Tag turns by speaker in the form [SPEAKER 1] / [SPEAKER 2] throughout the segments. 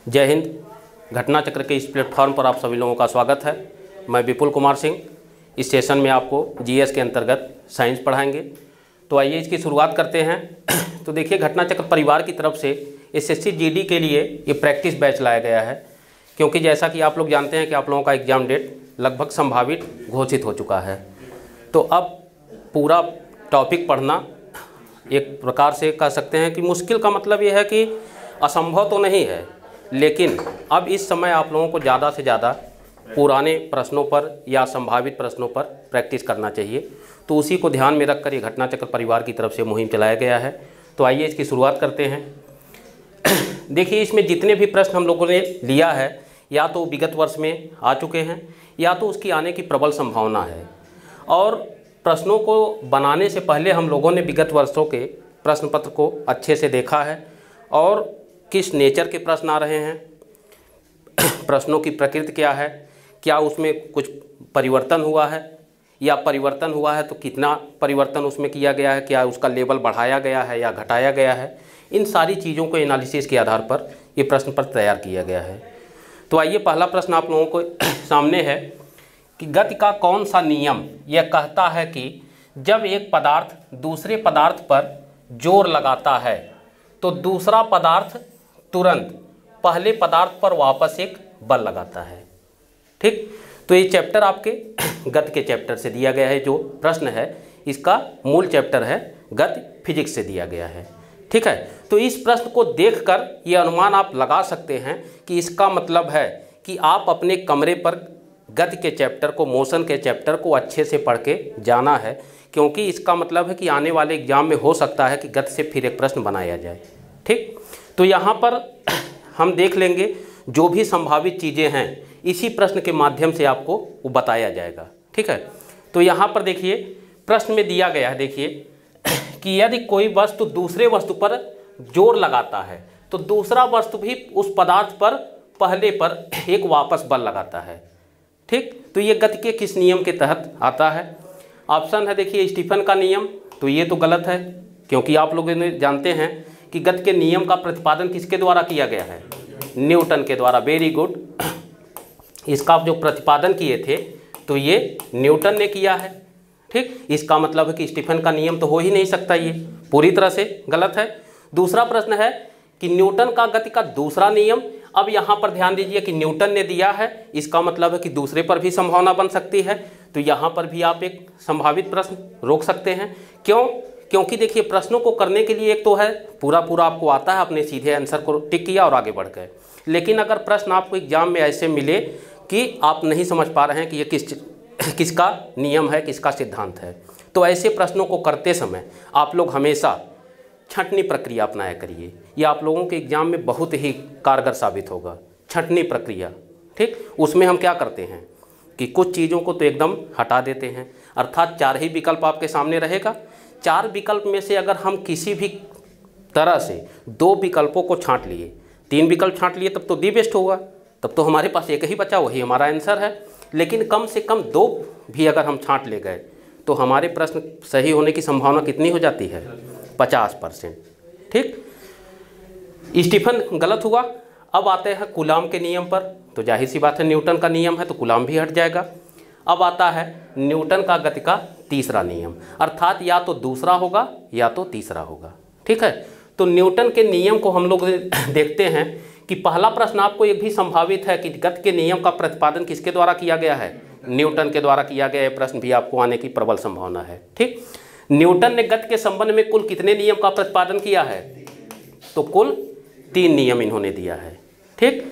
[SPEAKER 1] जय हिंद। घटना चक्र के इस प्लेटफॉर्म पर आप सभी लोगों का स्वागत है। मैं विपुल कुमार सिंह। इस सेशन में आपको जीएस के अंतर्गत साइंस पढ़ाएंगे। तो आइए इसकी शुरुआत करते हैं। तो देखिए, घटना चक्र परिवार की तरफ से एसएससी जीडी के लिए ये प्रैक्टिस बैच लाया गया है, क्योंकि जैसा कि आप लोग जानते हैं कि आप लोगों का एग्ज़ाम डेट लगभग संभावित घोषित हो चुका है। तो अब पूरा टॉपिक पढ़ना एक प्रकार से कह सकते हैं कि मुश्किल का मतलब ये है कि असंभव तो नहीं है, लेकिन अब इस समय आप लोगों को ज़्यादा से ज़्यादा पुराने प्रश्नों पर या संभावित प्रश्नों पर प्रैक्टिस करना चाहिए। तो उसी को ध्यान में रखकर ये घटना चक्र परिवार की तरफ से मुहिम चलाया गया है। तो आइए इसकी शुरुआत करते हैं। देखिए, इसमें जितने भी प्रश्न हम लोगों ने लिया है या तो विगत वर्ष में आ चुके हैं या तो उसकी आने की प्रबल संभावना है। और प्रश्नों को बनाने से पहले हम लोगों ने विगत वर्षों के प्रश्न पत्र को अच्छे से देखा है और किस नेचर के प्रश्न आ रहे हैं, प्रश्नों की प्रकृति क्या है, क्या उसमें कुछ परिवर्तन हुआ है या परिवर्तन हुआ है तो कितना परिवर्तन उसमें किया गया है, क्या उसका लेवल बढ़ाया गया है या घटाया गया है। इन सारी चीज़ों को एनालिसिस के आधार पर ये प्रश्न पत्र तैयार किया गया है। तो आइए, पहला प्रश्न आप लोगों को सामने है कि गति का कौन सा नियम यह कहता है कि जब एक पदार्थ दूसरे पदार्थ पर जोर लगाता है तो दूसरा पदार्थ तुरंत पहले पदार्थ पर वापस एक बल लगाता है। ठीक, तो ये चैप्टर आपके गति के चैप्टर से दिया गया है। जो प्रश्न है इसका मूल चैप्टर है गति, फिजिक्स से दिया गया है। ठीक है, तो इस प्रश्न को देखकर ये अनुमान आप लगा सकते हैं कि इसका मतलब है कि आप अपने कमरे पर गति के चैप्टर को, मोशन के चैप्टर को अच्छे से पढ़ के जाना है, क्योंकि इसका मतलब है कि आने वाले एग्जाम में हो सकता है कि गति से फिर एक प्रश्न बनाया जाए। ठीक, तो यहाँ पर हम देख लेंगे जो भी संभावित चीज़ें हैं इसी प्रश्न के माध्यम से आपको वो बताया जाएगा। ठीक है, तो यहाँ पर देखिए प्रश्न में दिया गया है, देखिए कि यदि कोई वस्तु दूसरे वस्तु पर जोर लगाता है तो दूसरा वस्तु भी उस पदार्थ पर पहले पर एक वापस बल लगाता है। ठीक, तो ये गति के किस नियम के तहत आता है? ऑप्शन है देखिए स्टीफन का नियम। तो ये तो गलत है, क्योंकि आप लोग जानते हैं कि गति के नियम का प्रतिपादन किसके द्वारा किया गया है? न्यूटन के द्वारा। Very good. इसका जो प्रतिपादन किए थे तो ये न्यूटन ने किया है। ठीक, इसका मतलब है कि स्टीफन का नियम तो हो ही नहीं सकता, ये पूरी तरह से गलत है। दूसरा प्रश्न है कि न्यूटन का गति का दूसरा नियम। अब यहाँ पर ध्यान दीजिए कि न्यूटन ने दिया है, इसका मतलब है कि दूसरे पर भी संभावना बन सकती है। तो यहाँ पर भी आप एक संभावित प्रश्न रोक सकते हैं। क्यों? क्योंकि देखिए, प्रश्नों को करने के लिए एक तो है पूरा आपको आता है, अपने सीधे आंसर को टिक किया और आगे बढ़ गए। लेकिन अगर प्रश्न आपको एग्जाम में ऐसे मिले कि आप नहीं समझ पा रहे हैं कि ये किसका नियम है, किसका सिद्धांत है, तो ऐसे प्रश्नों को करते समय आप लोग हमेशा छंटनी प्रक्रिया अपनाया करिए। ये आप लोगों के एग्जाम में बहुत ही कारगर साबित होगा, छंटनी प्रक्रिया। ठीक, उसमें हम क्या करते हैं कि कुछ चीज़ों को तो एकदम हटा देते हैं, अर्थात 4 ही विकल्प आपके सामने रहेगा। 4 विकल्प में से अगर हम किसी भी तरह से 2 विकल्पों को छांट लिए, 3 विकल्प छांट लिए, तब तो दी बेस्ट होगा, तब तो हमारे पास एक ही बचा, वही हमारा आंसर है। लेकिन कम से कम 2 भी अगर हम छांट ले गए तो हमारे प्रश्न सही होने की संभावना कितनी हो जाती है? 50%। ठीक, स्टीफन गलत हुआ। अब आते हैं कूलाम के नियम पर। तो जाहिर सी बात है, न्यूटन का नियम है तो कूलाम भी हट जाएगा। अब आता है न्यूटन का गति का तीसरा नियम, अर्थात या तो दूसरा होगा या तो तीसरा होगा। ठीक है, तो न्यूटन के नियम को हम लोग देखते हैं कि पहला प्रश्न आपको एक भी संभावित है कि गति के नियम का प्रतिपादन किसके द्वारा किया गया है? न्यूटन के द्वारा किया गया। प्रश्न भी आपको आने की प्रबल संभावना है। ठीक, न्यूटन ने गति के संबंध में कुल कितने नियम का प्रतिपादन किया है? तो कुल 3 नियम इन्होंने दिया है। ठीक,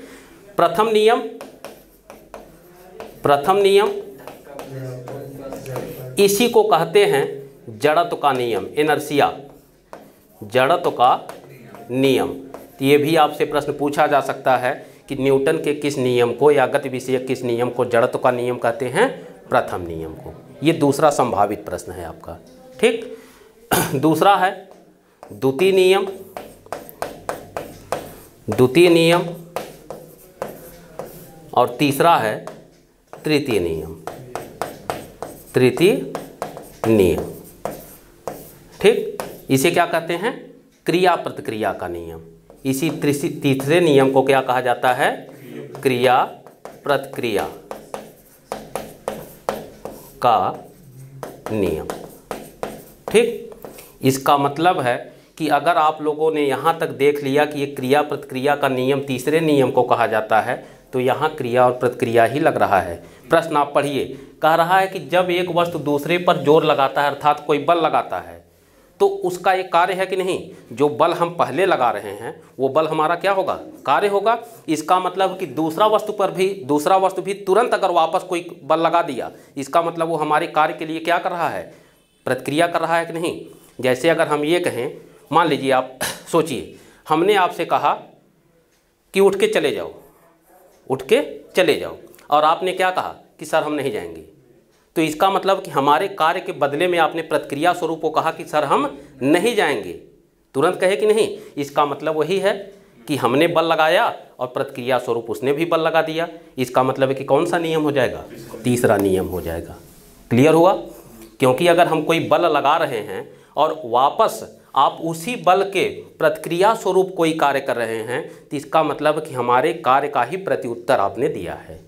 [SPEAKER 1] प्रथम नियम इसी को कहते हैं जड़त्व का नियम, इनर्शिया, जड़त्व का नियम। तो ये भी आपसे प्रश्न पूछा जा सकता है कि न्यूटन के किस नियम को या गति विषयक किस नियम को जड़त्व का नियम कहते हैं? प्रथम नियम को। ये दूसरा संभावित प्रश्न है आपका। ठीक, दूसरा है द्वितीय नियम और तीसरा है तृतीय नियम। ठीक, इसे क्या कहते हैं? क्रिया प्रतिक्रिया का नियम। इसी तीसरे नियम को क्या कहा जाता है? क्रिया प्रतिक्रिया का नियम। ठीक, इसका मतलब है कि अगर आप लोगों ने यहाँ तक देख लिया कि ये क्रिया प्रतिक्रिया का नियम तीसरे नियम को कहा जाता है, तो यहाँ क्रिया और प्रतिक्रिया ही लग रहा है। प्रश्न आप पढ़िए, कह रहा है कि जब एक वस्तु दूसरे पर जोर लगाता है अर्थात कोई बल लगाता है, तो उसका एक कार्य है कि नहीं? जो बल हम पहले लगा रहे हैं वो बल हमारा क्या होगा? कार्य होगा। इसका मतलब कि दूसरा वस्तु भी तुरंत अगर वापस कोई बल लगा दिया, इसका मतलब वो हमारे कार्य के लिए क्या कर रहा है? प्रतिक्रिया कर रहा है कि नहीं? जैसे अगर हम ये कहें, मान लीजिए आप सोचिए, हमने आपसे कहा कि उठ के चले जाओ, और आपने क्या कहा कि सर हम नहीं जाएंगे। तो इसका मतलब कि हमारे कार्य के बदले में आपने प्रतिक्रिया स्वरूप को कहा कि सर हम नहीं जाएंगे, तुरंत कहे कि नहीं? इसका मतलब वही है कि हमने बल लगाया और प्रतिक्रिया स्वरूप उसने भी बल लगा दिया। इसका मतलब है कि कौन सा नियम हो जाएगा? तीसरा नियम हो जाएगा। क्लियर हुआ? क्योंकि अगर हम कोई बल लगा रहे हैं और वापस आप उसी बल के प्रतिक्रिया स्वरूप कोई कार्य कर रहे हैं, तो इसका मतलब कि हमारे कार्य का ही प्रत्युत्तर आपने दिया है।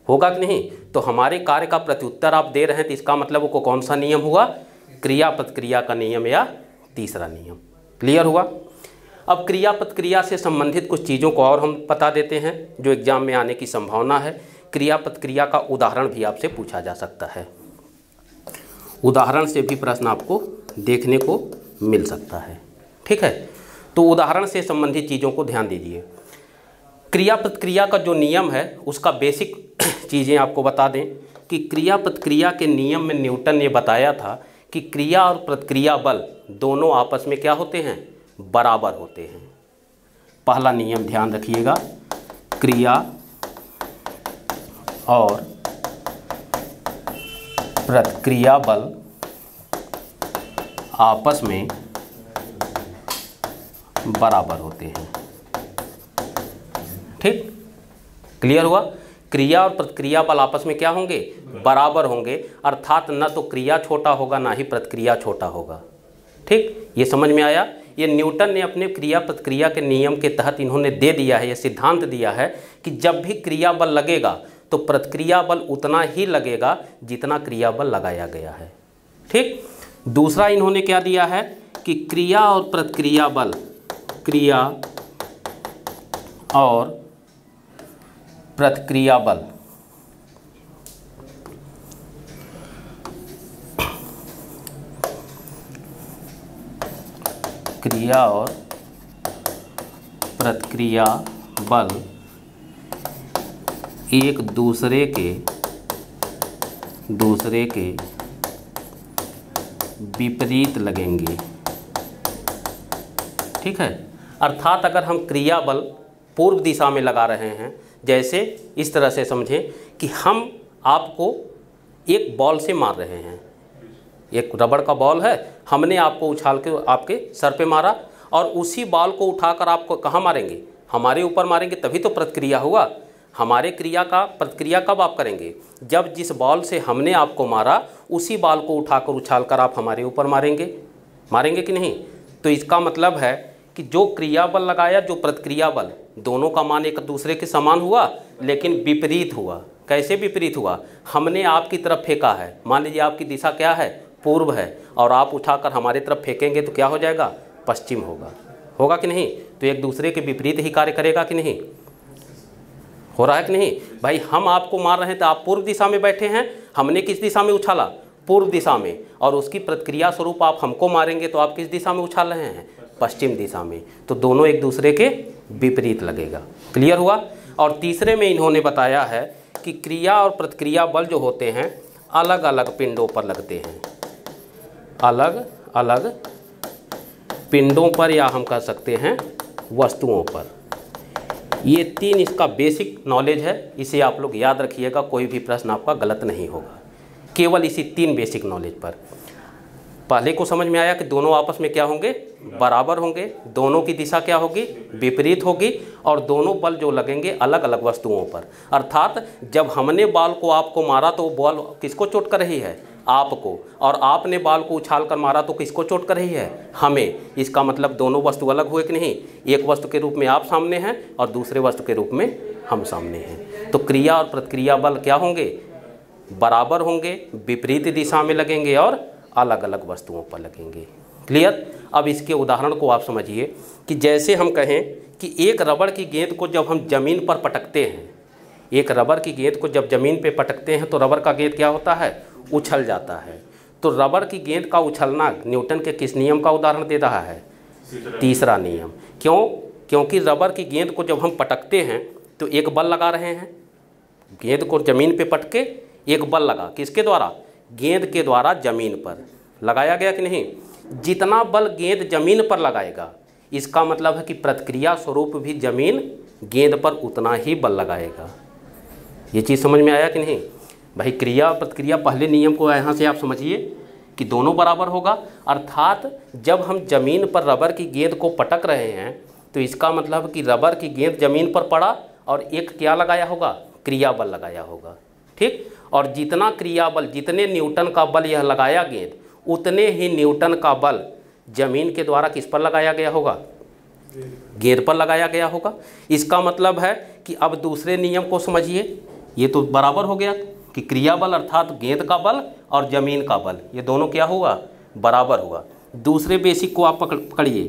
[SPEAKER 1] होगा कि नहीं? तो हमारे कार्य का प्रत्युत्तर आप दे रहे हैं, तो इसका मतलब वो कौन सा नियम हुआ? क्रिया प्रतिक्रिया का नियम या तीसरा नियम। क्लियर हुआ? अब क्रिया प्रतिक्रिया से संबंधित कुछ चीज़ों को और हम बता देते हैं जो एग्जाम में आने की संभावना है। क्रिया प्रतिक्रिया का उदाहरण भी आपसे पूछा जा सकता है, उदाहरण से भी प्रश्न आपको देखने को मिल सकता है। ठीक है, तो उदाहरण से संबंधित चीज़ों को ध्यान दीजिए। क्रिया प्रतिक्रिया का जो नियम है उसका बेसिक चीज़ें आपको बता दें कि क्रिया प्रतिक्रिया के नियम में न्यूटन ने बताया था कि क्रिया और प्रतिक्रिया बल दोनों आपस में क्या होते हैं? बराबर होते हैं। पहला नियम ध्यान रखिएगा, क्रिया और प्रतिक्रिया बल आपस में बराबर होते हैं। ठीक, क्लियर हुआ? क्रिया और प्रतिक्रिया बल आपस में क्या होंगे? बराबर होंगे, अर्थात न तो क्रिया छोटा होगा ना ही प्रतिक्रिया छोटा होगा। ठीक, ये समझ में आया? ये न्यूटन ने अपने क्रिया प्रतिक्रिया के नियम के तहत इन्होंने दे दिया है, ये सिद्धांत दिया है कि जब भी क्रिया बल लगेगा तो प्रतिक्रिया बल उतना ही लगेगा जितना क्रिया बल लगाया गया है। ठीक, दूसरा इन्होंने क्या दिया है कि क्रिया और प्रतिक्रिया बल, क्रिया और प्रतिक्रिया बल क्रिया और प्रतिक्रिया बल एक दूसरे के विपरीत लगेंगे। ठीक है, अर्थात अगर हम क्रिया बल पूर्व दिशा में लगा रहे हैं, जैसे इस तरह से समझें कि हम आपको एक बॉल से मार रहे हैं, एक रबड़ का बॉल है, हमने आपको उछाल के आपके सर पे मारा और उसी बॉल को उठाकर आपको कहाँ मारेंगे? हमारे ऊपर मारेंगे, तभी तो प्रतिक्रिया हुआ। हमारे क्रिया का प्रतिक्रिया कब आप करेंगे? जब जिस बॉल से हमने आपको मारा उसी बॉल को उठाकर उछालकर आप हमारे ऊपर मारेंगे कि नहीं? तो इसका मतलब है कि जो क्रिया बल लगाया, जो प्रतिक्रिया बल, दोनों का मान एक दूसरे के समान हुआ लेकिन विपरीत हुआ। कैसे विपरीत हुआ? हमने आपकी तरफ फेंका है, मान लीजिए आपकी दिशा क्या है? पूर्व है, और आप उठाकर हमारे तरफ फेंकेंगे तो क्या हो जाएगा? पश्चिम होगा कि नहीं? तो एक दूसरे के विपरीत ही कार्य करेगा कि नहीं? हो रहा है कि नहीं? भाई हम आपको मार रहे हैं तो आप पूर्व दिशा में बैठे हैं, हमने किस दिशा में उछाला? पूर्व दिशा में, और उसकी प्रतिक्रिया स्वरूप आप हमको मारेंगे तो आप किस दिशा में उछाल रहे हैं? पश्चिम दिशा में। तो दोनों एक दूसरे के विपरीत लगेगा। क्लियर हुआ? और तीसरे में इन्होंने बताया है कि क्रिया और प्रतिक्रिया बल जो होते हैं अलग अलग पिंडों पर लगते हैं, अलग अलग पिंडों पर, या हम कह सकते हैं वस्तुओं पर। ये तीन इसका बेसिक नॉलेज है, इसे आप लोग याद रखिएगा, कोई भी प्रश्न आपका गलत नहीं होगा, केवल इसी तीन बेसिक नॉलेज पर। पहले को समझ में आया कि दोनों आपस में क्या होंगे? बराबर होंगे, दोनों की दिशा क्या होगी? विपरीत होगी, और दोनों बल जो लगेंगे अलग अलग वस्तुओं पर। अर्थात जब हमने बॉल को आपको मारा तो बॉल किसको चोट कर रही है? आपको, और आपने बाल को उछाल कर मारा तो किसको चोट कर रही है? हमें। इसका मतलब दोनों वस्तु अलग हुए कि नहीं? एक वस्तु के रूप में आप सामने हैं और दूसरे वस्तु के रूप में हम सामने हैं। तो क्रिया और प्रतिक्रिया बल क्या होंगे? बराबर होंगे, विपरीत दिशा में लगेंगे और अलग अलग वस्तुओं पर लगेंगे। क्लियर? अब इसके उदाहरण को आप समझिए कि जैसे हम कहें कि एक रबड़ की गेंद को जब हम ज़मीन पर पटकते हैं, एक रबर की गेंद को जब ज़मीन पे पटकते हैं तो रबर का गेंद क्या होता है? उछल जाता है। तो रबर की गेंद का उछलना न्यूटन के किस नियम का उदाहरण दे रहा है? तीसरा नियम। क्यों? क्योंकि रबर की गेंद को जब हम पटकते हैं तो एक बल लगा रहे हैं, गेंद को ज़मीन पे पटके एक बल लगा, किसके द्वारा? गेंद के द्वारा ज़मीन पर लगाया गया कि नहीं? जितना बल गेंद ज़मीन पर लगाएगा, इसका मतलब है कि प्रतिक्रिया स्वरूप भी ज़मीन गेंद पर उतना ही बल लगाएगा। ये चीज़ समझ में आया कि नहीं? भाई क्रिया और प्रतिक्रिया, पहले नियम को यहाँ से आप समझिए कि दोनों बराबर होगा। अर्थात जब हम ज़मीन पर रबर की गेंद को पटक रहे हैं तो इसका मतलब कि रबर की गेंद ज़मीन पर पड़ा और एक क्या लगाया होगा? क्रिया बल लगाया होगा। ठीक? और जितना क्रिया बल, जितने न्यूटन का बल यह लगाया गेंद, उतने ही न्यूटन का बल ज़मीन के द्वारा किस पर लगाया गया होगा? गेंद पर लगाया गया होगा। इसका मतलब है कि अब दूसरे नियम को समझिए। ये तो बराबर हो गया कि क्रिया बल अर्थात गेंद का बल और ज़मीन का बल, ये दोनों क्या हुआ? बराबर हुआ। दूसरे बेसिक को आप पकड़िए,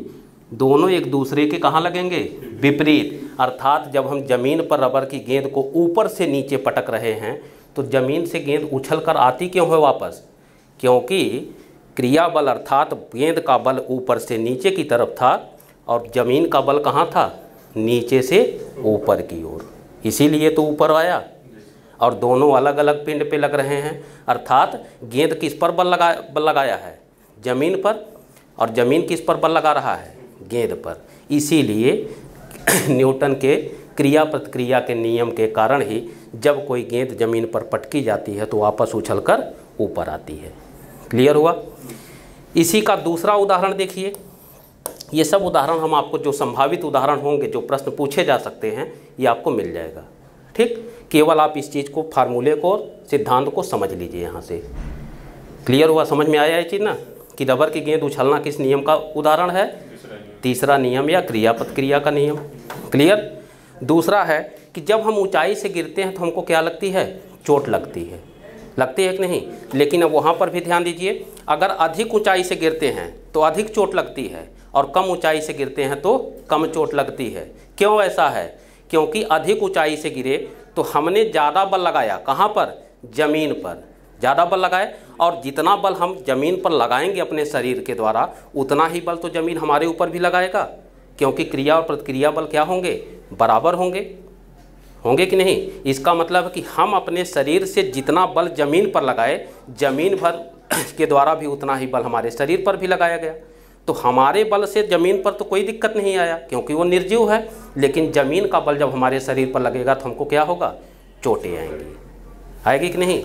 [SPEAKER 1] दोनों एक दूसरे के कहाँ लगेंगे? विपरीत। अर्थात जब हम ज़मीन पर रबर की गेंद को ऊपर से नीचे पटक रहे हैं तो ज़मीन से गेंद उछल कर आती क्यों है वापस? क्योंकि क्रिया बल अर्थात गेंद का बल ऊपर से नीचे की तरफ था और ज़मीन का बल कहाँ था? नीचे से ऊपर की ओर, इसीलिए तो ऊपर आया। और दोनों अलग अलग पिंड पे लग रहे हैं। अर्थात गेंद किस पर बल लगाया है? ज़मीन पर, और ज़मीन किस पर बल लगा रहा है? गेंद पर। इसीलिए न्यूटन के क्रिया प्रतिक्रिया के नियम के कारण ही जब कोई गेंद ज़मीन पर पटकी जाती है तो वापस उछलकर ऊपर आती है। क्लियर हुआ? इसी का दूसरा उदाहरण देखिए। ये सब उदाहरण हम आपको, जो संभावित उदाहरण होंगे, जो प्रश्न पूछे जा सकते हैं, ये आपको मिल जाएगा। ठीक? केवल आप इस चीज़ को, फार्मूले को, सिद्धांत को समझ लीजिए यहाँ से। क्लियर हुआ? समझ में आया ये चीज़ ना, कि रबर की गेंद उछलना किस नियम का उदाहरण है? तीसरा नियम या क्रिया प्रतिक्रिया का नियम। क्लियर? दूसरा है कि जब हम ऊंचाई से गिरते हैं तो हमको क्या लगती है? चोट लगती है। लगती है कि नहीं? लेकिन अब वहाँ पर भी ध्यान दीजिए, अगर अधिक ऊंचाई से गिरते हैं तो अधिक चोट लगती है और कम ऊंचाई से गिरते हैं तो कम चोट लगती है। क्यों ऐसा है? क्योंकि अधिक ऊंचाई से गिरे तो हमने ज़्यादा बल लगाया, कहाँ पर? ज़मीन पर ज़्यादा बल लगाए, और जितना बल हम ज़मीन पर लगाएंगे अपने शरीर के द्वारा, उतना ही बल तो ज़मीन हमारे ऊपर भी लगाएगा। क्योंकि क्रिया और प्रतिक्रिया बल क्या होंगे? बराबर होंगे। होंगे कि नहीं? इसका मतलब है कि हम अपने शरीर से जितना बल ज़मीन पर लगाए, ज़मीन भर के द्वारा भी उतना ही बल हमारे शरीर पर भी लगाया गया। तो हमारे बल से ज़मीन पर तो कोई दिक्कत नहीं आया क्योंकि वो निर्जीव है, लेकिन ज़मीन का बल जब हमारे शरीर पर लगेगा तो हमको क्या होगा? चोटें आएंगी। आएगी कि नहीं?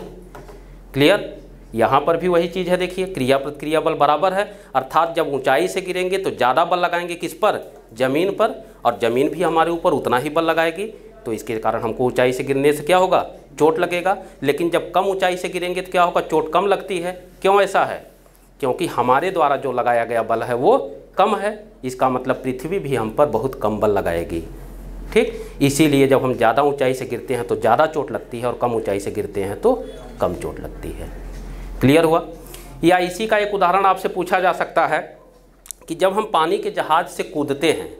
[SPEAKER 1] क्लियर? यहाँ पर भी वही चीज़ है। देखिए, क्रिया प्रतिक्रिया बल बराबर है, अर्थात जब ऊंचाई से गिरेंगे तो ज़्यादा बल लगाएंगे किस पर? ज़मीन पर, और ज़मीन भी हमारे ऊपर उतना ही बल लगाएगी। तो इसके कारण हमको ऊंचाई से गिरने से क्या होगा? चोट लगेगा। लेकिन जब कम ऊंचाई से गिरेंगे तो क्या होगा? चोट कम लगती है। क्यों ऐसा है? क्योंकि हमारे द्वारा जो लगाया गया बल है वो कम है। इसका मतलब पृथ्वी भी हम पर बहुत कम बल लगाएगी। ठीक? इसीलिए जब हम ज़्यादा ऊंचाई से गिरते हैं तो ज़्यादा चोट लगती है और कम ऊंचाई से गिरते हैं तो कम चोट लगती है। क्लियर हुआ? या इसी का एक उदाहरण आपसे पूछा जा सकता है कि जब हम पानी के जहाज़ से कूदते हैं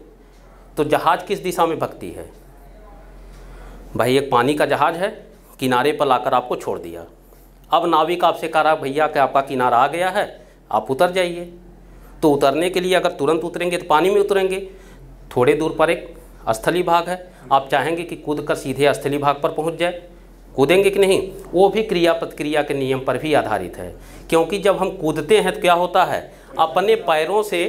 [SPEAKER 1] तो जहाज़ किस दिशा में भगती है? भाई एक पानी का जहाज़ है, किनारे पर लाकर आपको छोड़ दिया। अब नाविक आपसे कह रहा, भैया कि आपका किनारा आ गया है, आप उतर जाइए। तो उतरने के लिए अगर तुरंत उतरेंगे तो पानी में उतरेंगे। थोड़े दूर पर एक स्थलीय भाग है, आप चाहेंगे कि कूद कर सीधे स्थलीय भाग पर पहुंच जाए, कूदेंगे कि नहीं? वो भी क्रिया प्रतिक्रिया के नियम पर भी आधारित है। क्योंकि जब हम कूदते हैं तो क्या होता है? अपने पैरों से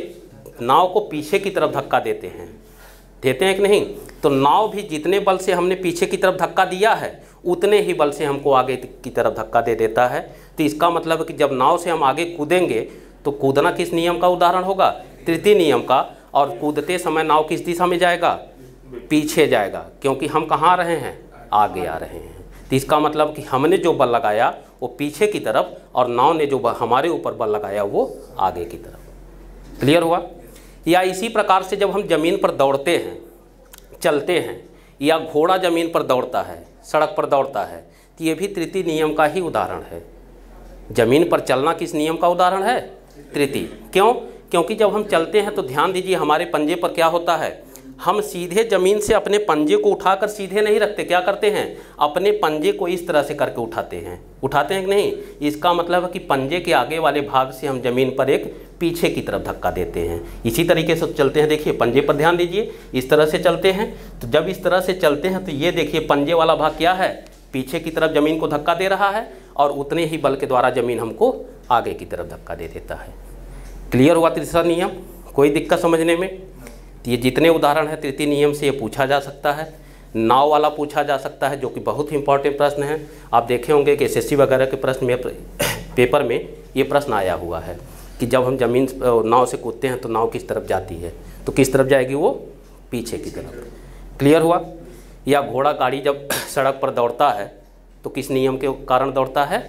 [SPEAKER 1] नाव को पीछे की तरफ धक्का देते हैं कि नहीं? तो नाव भी जितने बल से हमने पीछे की तरफ धक्का दिया है उतने ही बल से हमको आगे की तरफ धक्का दे देता है। तो इसका मतलब है कि जब नाव से हम आगे कूदेंगे तो कूदना किस नियम का उदाहरण होगा? तृतीय नियम का। और कूदते समय नाव किस दिशा में जाएगा? पीछे जाएगा, क्योंकि हम कहाँ आ रहे हैं? आगे आ रहे हैं। तो इसका मतलब कि हमने जो बल लगाया वो पीछे की तरफ और नाव ने जो हमारे ऊपर बल लगाया वो आगे की तरफ। क्लियर हुआ? या इसी प्रकार से जब हम ज़मीन पर दौड़ते हैं, चलते हैं, या घोड़ा ज़मीन पर दौड़ता है, सड़क पर दौड़ता है, तो ये भी तृतीय नियम का ही उदाहरण है। ज़मीन पर चलना किस नियम का उदाहरण है? तृतीय। क्यों? क्योंकि जब हम चलते हैं तो ध्यान दीजिए हमारे पंजे पर क्या होता है, हम सीधे ज़मीन से अपने पंजे को उठाकर सीधे नहीं रखते, क्या करते हैं, अपने पंजे को इस तरह से करके उठाते हैं कि नहीं। इसका मतलब है कि पंजे के आगे वाले भाग से हम ज़मीन पर एक पीछे की तरफ धक्का देते हैं। इसी तरीके से चलते हैं, देखिए पंजे पर ध्यान दीजिए, इस तरह से चलते हैं। तो जब इस तरह से चलते हैं तो ये देखिए पंजे वाला भाग क्या है, पीछे की तरफ ज़मीन को धक्का दे रहा है और उतने ही बल के द्वारा ज़मीन हमको आगे की तरफ धक्का दे देता है। क्लियर हुआ तीसरा नियम? कोई दिक्कत समझने में? तो ये जितने उदाहरण हैं तृतीय नियम से ये पूछा जा सकता है। नाव वाला पूछा जा सकता है, जो कि बहुत ही इंपॉर्टेंट प्रश्न है। आप देखे होंगे कि एसएससी वगैरह के प्रश्न में पेपर में ये प्रश्न आया हुआ है कि जब हम ज़मीन नाव से कूदते हैं तो नाव किस तरफ जाती है, तो किस तरफ जाएगी, वो पीछे की तरफ। क्लियर हुआ? या घोड़ा गाड़ी जब सड़क पर दौड़ता है तो किस नियम के कारण दौड़ता है?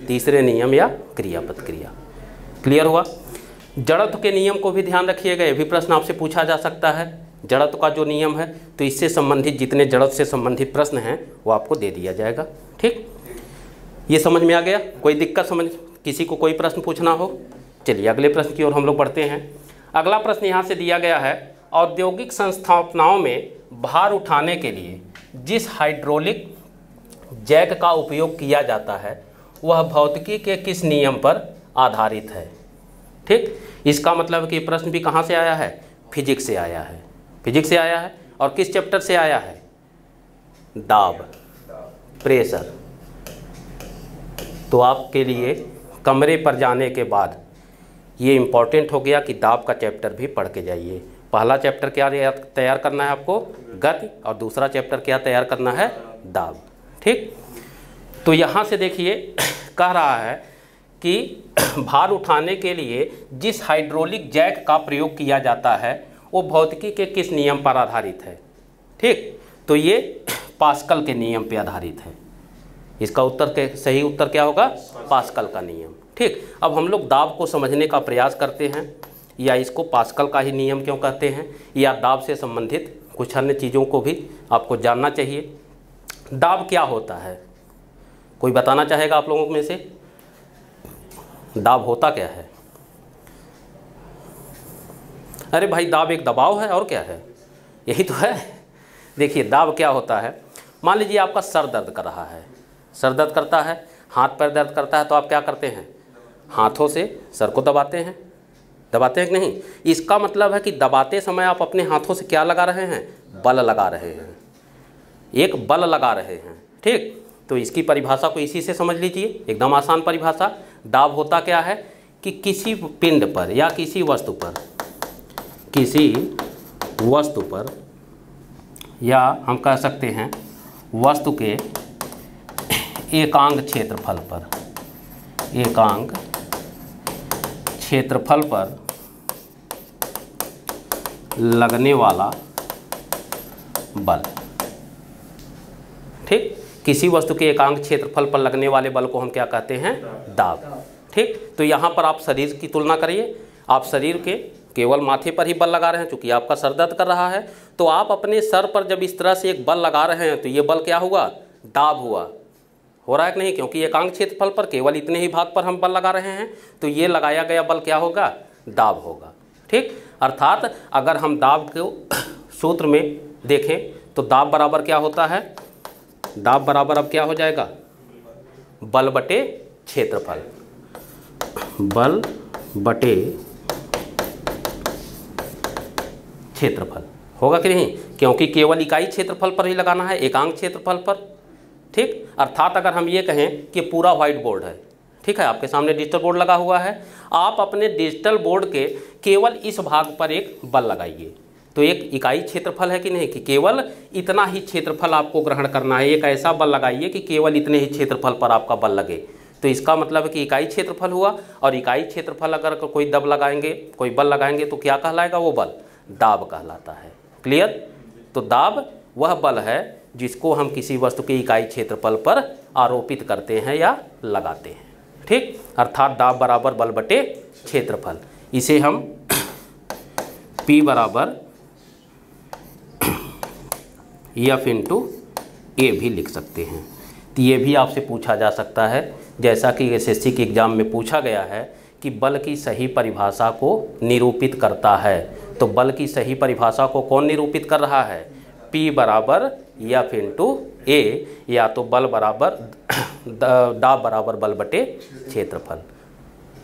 [SPEAKER 1] तीसरे नियम या क्रियापद क्रिया। क्लियर हुआ? जड़त्व के नियम को भी ध्यान रखिएगा, ये भी प्रश्न आपसे पूछा जा सकता है। जड़त्व का जो नियम है तो इससे संबंधित जितने जड़त्व से संबंधित प्रश्न हैं वो आपको दे दिया जाएगा। ठीक, ये समझ में आ गया? कोई दिक्कत समझ, किसी को कोई प्रश्न पूछना हो? चलिए अगले प्रश्न की ओर हम लोग बढ़ते हैं। अगला प्रश्न यहाँ से दिया गया है, औद्योगिक संस्थापनाओं में भार उठाने के लिए जिस हाइड्रोलिक जैक का उपयोग किया जाता है वह भौतिकी के किस नियम पर आधारित है? ठीक, इसका मतलब कि प्रश्न भी कहाँ से आया है? फिजिक्स से आया है। फिजिक्स से आया है और किस चैप्टर से आया है? दाब, प्रेशर। तो आपके लिए कमरे पर जाने के बाद ये इम्पॉर्टेंट हो गया कि दाब का चैप्टर भी पढ़ के जाइए। पहला चैप्टर क्या तैयार करना है आपको? गति। और दूसरा चैप्टर क्या तैयार करना है? दाब। ठीक, तो यहाँ से देखिए कह रहा है कि भार उठाने के लिए जिस हाइड्रोलिक जैक का प्रयोग किया जाता है वो भौतिकी के किस नियम पर आधारित है? ठीक, तो ये पास्कल के नियम पर आधारित है। इसका उत्तर के सही उत्तर क्या होगा? पास्कल का नियम। ठीक, अब हम लोग दाब को समझने का प्रयास करते हैं, या इसको पास्कल का ही नियम क्यों कहते हैं, या दाब से संबंधित कुछ अन्य चीज़ों को भी आपको जानना चाहिए। दाब क्या होता है? कोई बताना चाहेगा आप लोगों में से? दाब होता क्या है? अरे भाई दाब एक दबाव है, और क्या है? यही तो है। देखिए दाब क्या होता है, मान लीजिए आपका सर दर्द कर रहा है, सर दर्द करता है, हाथ पैर दर्द करता है, तो आप क्या करते हैं? हाथों से सर को दबाते हैं कि नहीं? इसका मतलब है कि दबाते समय आप अपने हाथों से क्या लगा रहे हैं? बल लगा रहे हैं, एक बल लगा रहे हैं। ठीक, तो इसकी परिभाषा को इसी से समझ लीजिए, एकदम आसान परिभाषा। दाब होता क्या है कि किसी पिंड पर या किसी वस्तु पर या हम कह सकते हैं वस्तु के एकांग क्षेत्रफल पर लगने वाला बल। ठीक, किसी वस्तु के एकांक क्षेत्रफल पर लगने वाले बल को हम क्या कहते हैं? दाब। ठीक, तो यहाँ पर आप शरीर की तुलना करिए, आप शरीर के केवल माथे पर ही बल लगा रहे हैं, चूँकि आपका सर दर्द कर रहा है, तो आप अपने सर पर जब इस तरह से एक बल लगा रहे हैं तो ये बल क्या हुआ? दाब हुआ। हो रहा है कि नहीं? क्योंकि एकांक क्षेत्रफल पर केवल इतने ही भाग पर हम बल लगा रहे हैं, तो ये लगाया गया बल क्या होगा? दाब होगा। ठीक, अर्थात अगर हम दाब को सूत्र में देखें तो दाब बराबर क्या होता है? दाब बराबर अब क्या हो जाएगा? बल बटे क्षेत्रफल। बल बटे क्षेत्रफल होगा कि नहीं? क्योंकि केवल इकाई क्षेत्रफल पर ही लगाना है, एकांक क्षेत्रफल पर। ठीक, अर्थात अगर हम ये कहें कि पूरा व्हाइट बोर्ड है, ठीक है, आपके सामने डिजिटल बोर्ड लगा हुआ है, आप अपने डिजिटल बोर्ड के केवल इस भाग पर एक बल लगाइए, तो एक इकाई क्षेत्रफल है कि नहीं? कि केवल इतना ही क्षेत्रफल आपको ग्रहण करना है। एक ऐसा बल लगाइए कि केवल इतने ही क्षेत्रफल पर आपका बल लगे, तो इसका मतलब है कि इकाई क्षेत्रफल हुआ। और इकाई क्षेत्रफल अगर कोई कोई बल लगाएंगे तो क्या कहलाएगा? वो बल दाब कहलाता है। क्लियर? तो दाब वह बल है जिसको हम किसी वस्तु के इकाई क्षेत्रफल पर आरोपित करते हैं या लगाते हैं। ठीक, अर्थात दाब बराबर बल बटे क्षेत्रफल। इसे हम P बराबर F इंटू ए भी लिख सकते हैं। तो ये भी आपसे पूछा जा सकता है, जैसा कि एसएससी के एग्ज़ाम में पूछा गया है कि बल की सही परिभाषा को निरूपित करता है। तो बल की सही परिभाषा को कौन निरूपित कर रहा है? P बराबर F इंटू ए, या तो बल बराबर दाब बराबर बल बटे क्षेत्रफल।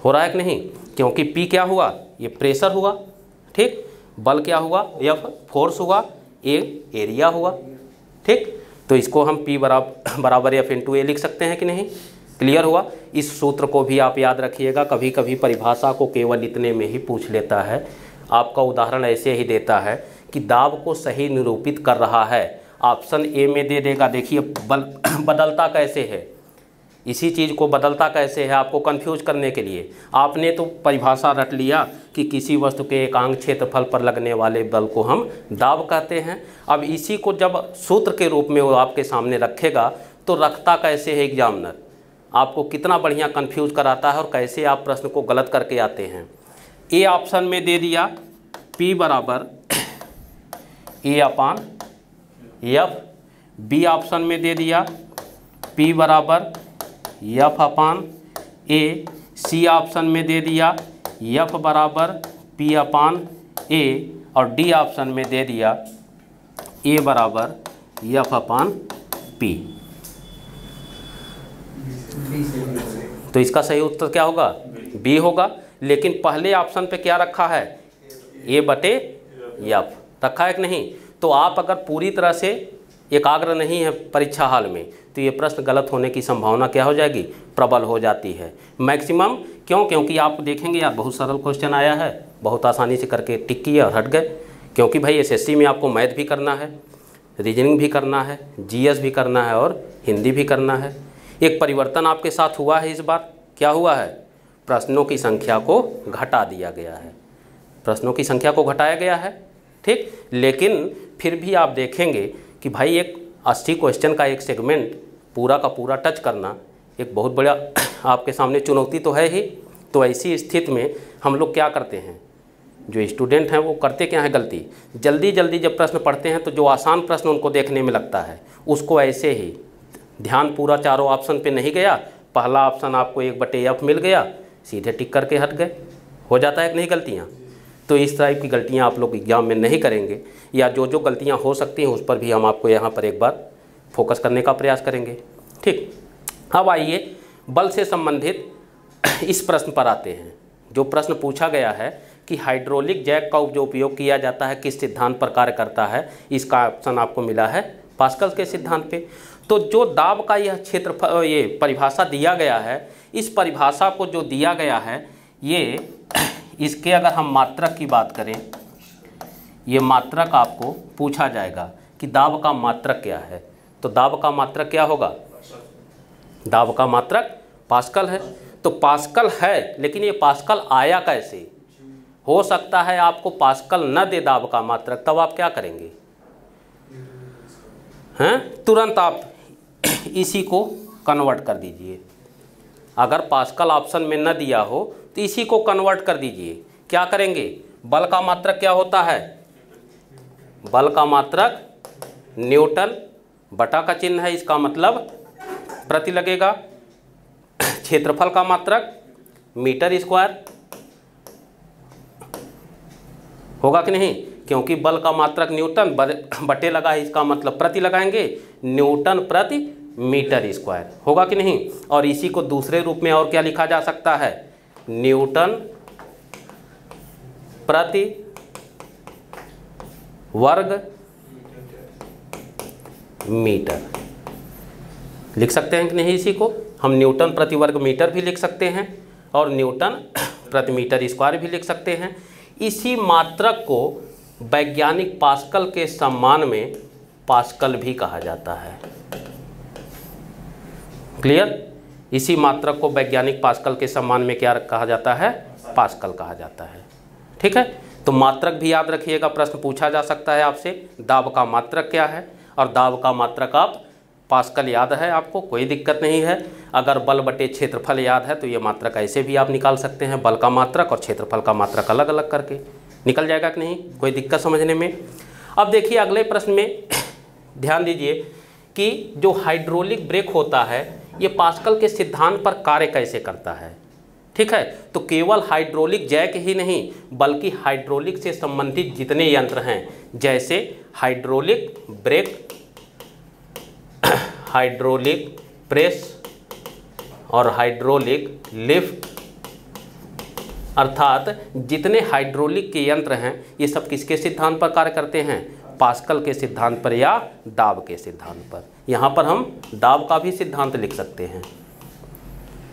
[SPEAKER 1] हो रहा है कि नहीं? क्योंकि P क्या हुआ? ये प्रेशर हुआ। ठीक, बल क्या हुआ? F फोर्स हुआ, ए एरिया हुआ। ठीक, तो इसको हम P बराबर F इंटू ए लिख सकते हैं कि नहीं? क्लियर हुआ? इस सूत्र को भी आप याद रखिएगा। कभी कभी परिभाषा को केवल इतने में ही पूछ लेता है। आपका उदाहरण ऐसे ही देता है कि दाब को सही निरूपित कर रहा है, ऑप्शन ए में दे देगा। देखिए बल बदलता कैसे है, इसी चीज़ को बदलता कैसे है आपको कंफ्यूज करने के लिए। आपने तो परिभाषा रट लिया कि किसी वस्तु के एकांक क्षेत्रफल पर लगने वाले बल को हम दाब कहते हैं। अब इसी को जब सूत्र के रूप में वो आपके सामने रखेगा तो रखता कैसे है एग्जामिनर, आपको कितना बढ़िया कंफ्यूज कराता है और कैसे आप प्रश्न को गलत करके आते हैं। ए ऑप्शन में दे दिया P बराबर ए अपान F, बी ऑप्शन में दे दिया P बराबर F अपान ए, सी ऑप्शन में दे दिया F बराबर P अपान ए, और डी ऑप्शन में दे दिया ए बराबर F अपान P। तो इसका सही उत्तर क्या होगा? बी होगा। लेकिन पहले ऑप्शन पे क्या रखा है? ए बटे F रखा है कि नहीं? तो आप अगर पूरी तरह से एकाग्र नहीं है परीक्षा हाल में तो ये प्रश्न गलत होने की संभावना क्या हो जाएगी? प्रबल हो जाती है मैक्सिमम। क्यों? क्योंकि आप देखेंगे यार बहुत सरल क्वेश्चन आया है, बहुत आसानी से करके टिक किए और हट गए। क्योंकि भाई एसएससी में आपको मैथ भी करना है, रीजनिंग भी करना है, जीएस भी करना है और हिंदी भी करना है। एक परिवर्तन आपके साथ हुआ है इस बार। क्या हुआ है? प्रश्नों की संख्या को घटा दिया गया है, प्रश्नों की संख्या को घटाया गया है। ठीक, लेकिन फिर भी आप देखेंगे कि भाई एक 80 क्वेश्चन का एक सेगमेंट पूरा का पूरा टच करना एक बहुत बड़ा आपके सामने चुनौती तो है ही। तो ऐसी स्थिति में हम लोग क्या करते हैं, जो स्टूडेंट हैं वो करते क्या है गलती, जल्दी जल्दी जब प्रश्न पढ़ते हैं तो जो आसान प्रश्न उनको देखने में लगता है उसको ऐसे ही ध्यान पूरा चारों ऑप्शन पे नहीं गया, पहला ऑप्शन आपको 1/F मिल गया, सीधे टिक करके हट गए। हो जाता है कि नहीं गलतियाँ? तो इस टाइप की गलतियाँ आप लोग एग्जाम में नहीं करेंगे, या जो जो गलतियाँ हो सकती हैं उस पर भी हम आपको यहाँ पर एक बार फोकस करने का प्रयास करेंगे। ठीक, अब आइए बल से संबंधित इस प्रश्न पर आते हैं। जो प्रश्न पूछा गया है कि हाइड्रोलिक जैक का जो उपयोग किया जाता है किस सिद्धांत पर कार्य करता है, इसका ऑप्शन आपको मिला है पास्कल के सिद्धांत पे। तो जो दाब का यह क्षेत्रफल, ये परिभाषा दिया गया है, इस परिभाषा को जो दिया गया है ये इसके अगर हम मात्रक की बात करें, ये मात्रक आपको पूछा जाएगा कि दाब का मात्रक क्या है। तो दाब का मात्रक क्या होगा? दाब का मात्रक पास्कल है। तो पास्कल है, लेकिन ये पास्कल आया कैसे? हो सकता है आपको पास्कल न दे दाब का मात्रक, तब आप क्या करेंगे? हैं, तुरंत आप इसी को कन्वर्ट कर दीजिए। अगर पास्कल ऑप्शन में न दिया हो तो इसी को कन्वर्ट कर दीजिए। क्या करेंगे? बल का मात्रक क्या होता है? बल का मात्रक न्यूटन, बटा का चिन्ह है, इसका मतलब प्रति लगेगा। क्षेत्रफल का मात्रक मीटर स्क्वायर होगा कि नहीं? क्योंकि बल का मात्रक न्यूटन बटे लगा है, इसका मतलब प्रति लगाएंगे, न्यूटन प्रति मीटर स्क्वायर होगा कि नहीं? और इसी को दूसरे रूप में और क्या लिखा जा सकता है? न्यूटन प्रति वर्ग मीटर लिख सकते हैं कि नहीं? इसी को हम न्यूटन प्रति वर्ग मीटर भी लिख सकते हैं और न्यूटन प्रति मीटर स्क्वायर भी लिख सकते हैं। इसी मात्रक को वैज्ञानिक पास्कल के सम्मान में पास्कल भी कहा जाता है। क्लियर? इसी मात्रक को वैज्ञानिक पास्कल के सम्मान में क्या कहा जाता है? पास्कल कहा जाता है। ठीक है, तो मात्रक भी याद रखिएगा, प्रश्न पूछा जा सकता है आपसे, दाब का मात्रक क्या है। और दाब का मात्रक आप पास्कल याद है आपको, कोई दिक्कत नहीं है। अगर बल बटे क्षेत्रफल याद है तो ये मात्रक ऐसे भी आप निकाल सकते हैं, बल का मात्रक और क्षेत्रफल का मात्रक अलग अलग करके निकल जाएगा कि नहीं, कोई दिक्कत समझने में। अब देखिए अगले प्रश्न में ध्यान दीजिए कि जो हाइड्रोलिक ब्रेक होता है ये पास्कल के सिद्धांत पर कार्य कैसे करता है। ठीक है, तो केवल हाइड्रोलिक जैक ही नहीं बल्कि हाइड्रोलिक से संबंधित जितने यंत्र हैं, जैसे हाइड्रोलिक ब्रेक, हाइड्रोलिक प्रेस और हाइड्रोलिक लिफ्ट, अर्थात जितने हाइड्रोलिक के यंत्र हैं ये सब किसके सिद्धांत पर कार्य करते हैं, पास्कल के सिद्धांत पर या दाब के सिद्धांत पर। यहाँ पर हम दाब का भी सिद्धांत लिख सकते हैं,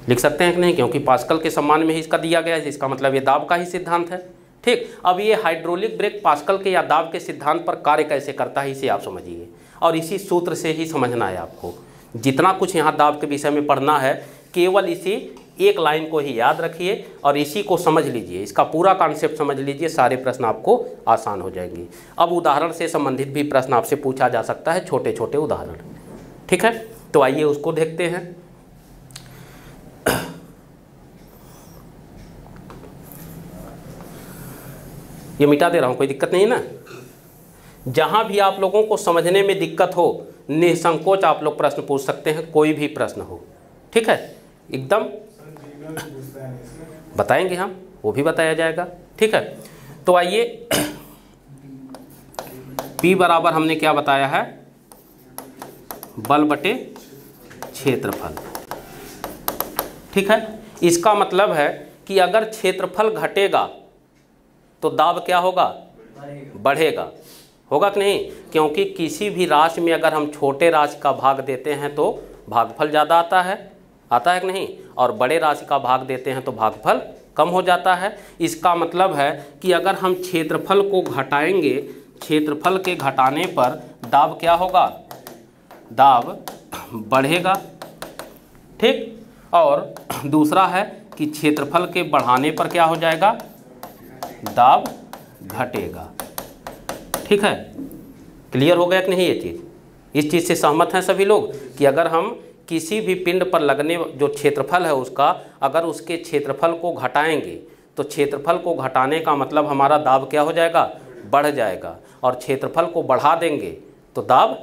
[SPEAKER 1] लिख सकते हैं कि नहीं, क्योंकि पास्कल के सम्मान में ही इसका दिया गया है, इसका मतलब ये दाब का ही सिद्धांत है। ठीक, अब ये हाइड्रोलिक ब्रेक पास्कल के या दाब के सिद्धांत पर कार्य कैसे करता है इसे आप समझिए, और इसी सूत्र से ही समझना है आपको। जितना कुछ यहाँ दाब के विषय में पढ़ना है केवल इसी एक लाइन को ही याद रखिए और इसी को समझ लीजिए, इसका पूरा कॉन्सेप्ट समझ लीजिए, सारे प्रश्न आपको आसान हो जाएंगे। अब उदाहरण से संबंधित भी प्रश्न आपसे पूछा जा सकता है, छोटे छोटे उदाहरण। ठीक है, तो आइए उसको देखते हैं। ये मिटा दे रहा हूँ, कोई दिक्कत नहीं ना। जहाँ भी आप लोगों को समझने में दिक्कत हो निसंकोच आप लोग प्रश्न पूछ सकते हैं, कोई भी प्रश्न हो। ठीक है, एकदम बताएंगे हम, वो भी बताया जाएगा। ठीक है, तो आइए P बराबर हमने क्या बताया है, बल बटे क्षेत्रफल। ठीक है, इसका मतलब है कि अगर क्षेत्रफल घटेगा तो दाब क्या होगा, बढ़ेगा, होगा कि नहीं, क्योंकि किसी भी राशि में अगर हम छोटे राशि का भाग देते हैं तो भागफल ज़्यादा आता है कि नहीं, और बड़े राशि का भाग देते हैं तो भागफल कम हो जाता है। इसका मतलब है कि अगर हम क्षेत्रफल को घटाएंगे, क्षेत्रफल के घटाने पर दाब क्या होगा, दाब बढ़ेगा। ठीक, और दूसरा है कि क्षेत्रफल के बढ़ाने पर क्या हो जाएगा, दाब घटेगा। ठीक है, क्लियर हो गया कि नहीं ये चीज़, इस चीज़ से सहमत हैं सभी लोग कि अगर हम किसी भी पिंड पर लगने जो क्षेत्रफल है उसका, अगर उसके क्षेत्रफल को घटाएंगे तो क्षेत्रफल को घटाने का मतलब हमारा दाब क्या हो जाएगा, बढ़ जाएगा, और क्षेत्रफल को बढ़ा देंगे तो दाब